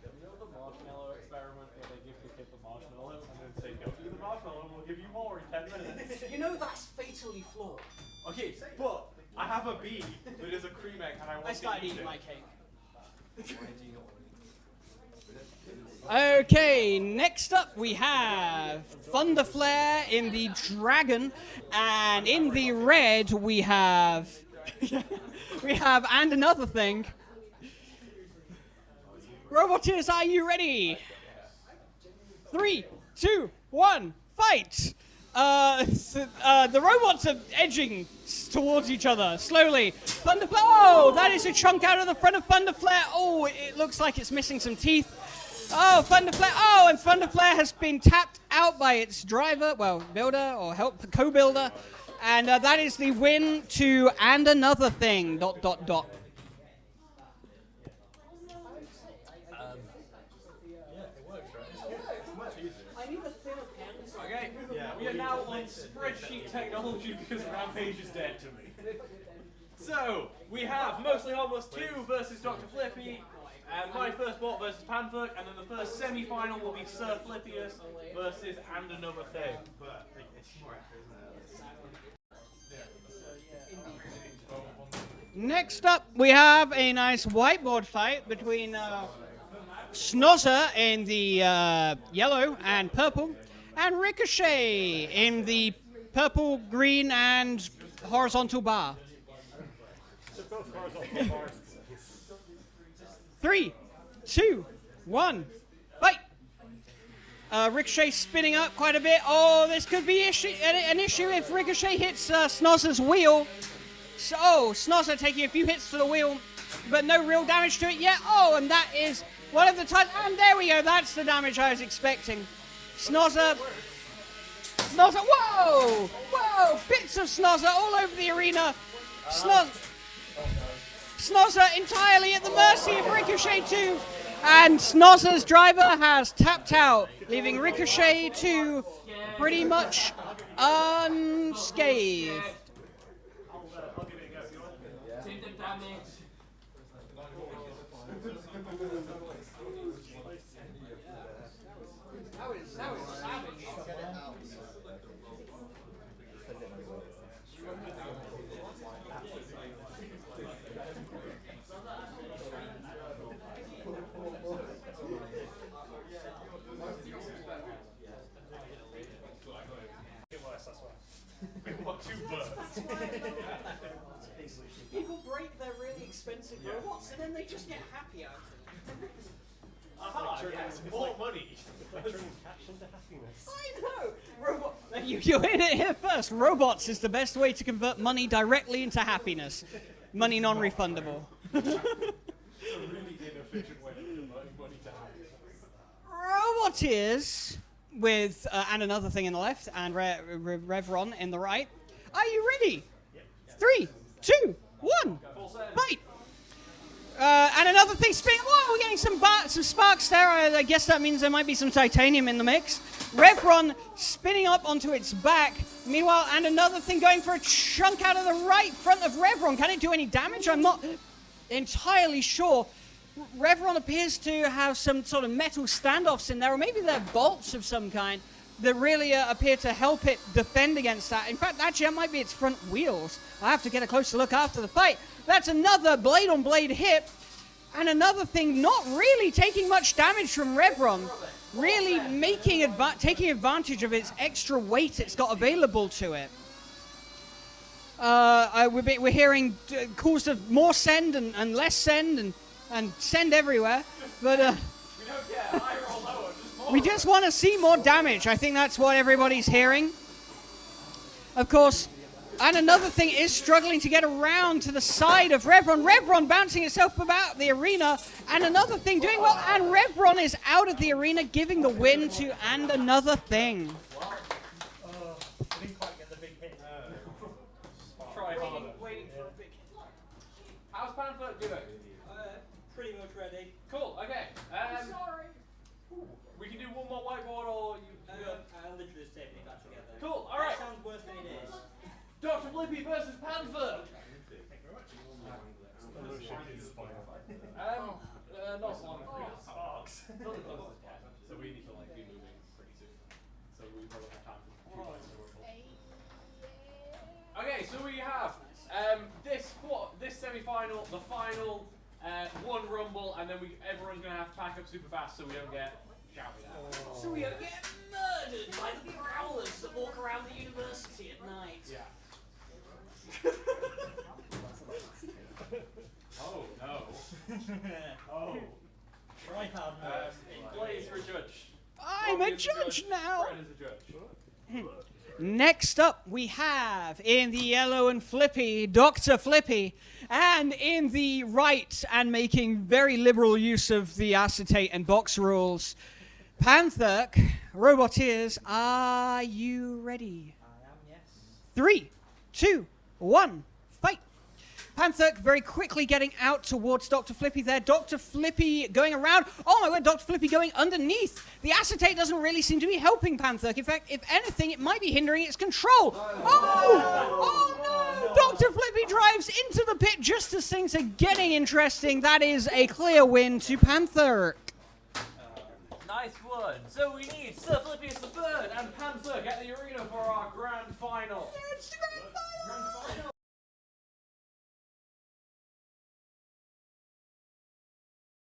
You know the marshmallow experiment where they give the kid the marshmallow and then say, go do the marshmallow and we'll give you more in 10 minutes? You know that's fatally flawed. Okay, but I have a bee that is a cream egg and I want I to started eat eating it. my cake. Okay, next up we have Thunder Flare in the dragon, and in the red we have And Another Thing. Roboteers, are you ready? 3, 2, 1, fight! The robots are edging towards each other slowly. Thunder Flare. Oh, that is a chunk out of the front of Thunder Flare. Oh, it looks like it's missing some teeth. Oh, Thunder Flare. Oh, and Thunder Flare has been tapped out by its driver, well, builder or co-builder, and that is the win to And Another Thing. ... Okay, we are now on spreadsheet technology because Rampage is dead to me. So, we have Mostly Harmless 2 versus Dr. Flippy, and my first bot versus Pantherk, and then the first semi-final will be Sir Flippius versus And Another Thing. Next up, we have a nice whiteboard fight between Snozzer in the yellow and purple, and Ricochet in the purple, green, and horizontal bar. 3, 2, 1, fight! Ricochet spinning up quite a bit. Oh, this could be an issue if Ricochet hits Snozzer's wheel. So, Snozzer taking a few hits to the wheel, but no real damage to it yet. Oh, and that is one of the times. And there we go. That's the damage I was expecting. Snozzer. Whoa! Whoa! Bits of Snozzer all over the arena. Snozzer entirely at the mercy of Ricochet too. And Snozzer's driver has tapped out, leaving Ricochet to pretty much unscathed. People break their really expensive robots and then they just get happy out of it. Aha, yes, more money. I know! You hit it here first. Robots is the best way to convert money directly into happiness. Money non-refundable. A really inefficient way of converting money to happiness. Roboteers with And Another Thing in the left and Revron in the right. Are you ready? 3, 2, 1, fight! And Another Thing spinning. Whoa, we're getting some sparks there. I guess that means there might be some titanium in the mix. Revron spinning up onto its back. Meanwhile, And Another Thing going for a chunk out of the right front of Revron. Can it do any damage? I'm not entirely sure. Revron appears to have some sort of metal standoffs in there, or maybe they're bolts of some kind that really appear to help it defend against that. In fact, actually, that might be its front wheels. I have to get a closer look after the fight. That's another blade-on-blade hit, and Another Thing not really taking much damage from Revron, really taking advantage of its extra weight it's got available to it. We're hearing calls of more send and less send and send everywhere, but we just want to see more damage. I think that's what everybody's hearing. Of course, And another thing is struggling to get around to the side of Revron. Revron bouncing itself about the arena. And another thing doing well. And Revron is out of the arena, giving the win to And Another Thing. I didn't quite get the big hit. Try harder. Waiting for a big hit. How's Panther doing? Pretty much ready. Cool, okay. Sorry. We can do one more whiteboard or you... I'm literally just taping that together. Cool, alright. That sounds worse than it is. Dr. Flippy versus Panther. Not so long as sparks. So we need to like be moving pretty soon. So we probably have time for 2 points. Okay, so we have this semi-final, the final, one rumble, and then everyone's gonna have to pack up super fast so we don't get shouted at. So we don't get murdered by the prowlers that walk around the university at night. Yeah. Oh no. Oh. Try hard. Blaze for a judge. I'm a judge now. Fred is a judge. Next up, we have in the yellow and flippy, Dr. Flippy, and in the right, and making very liberal use of the acetate and box rules, Pantherk. Roboteers, are you ready? I am, yes. 3, 2, 1, fight. Pantherk very quickly getting out towards Dr. Flippy there. Dr. Flippy going around. Oh my word, Dr. Flippy going underneath. The acetate doesn't really seem to be helping Pantherk. In fact, if anything, it might be hindering its control. Oh no! Dr. Flippy drives into the pit just as things are getting interesting. That is a clear win to Pantherk. Nice one. So we need Sir Flippy is the third and Pantherk at the arena for our grand final. Let's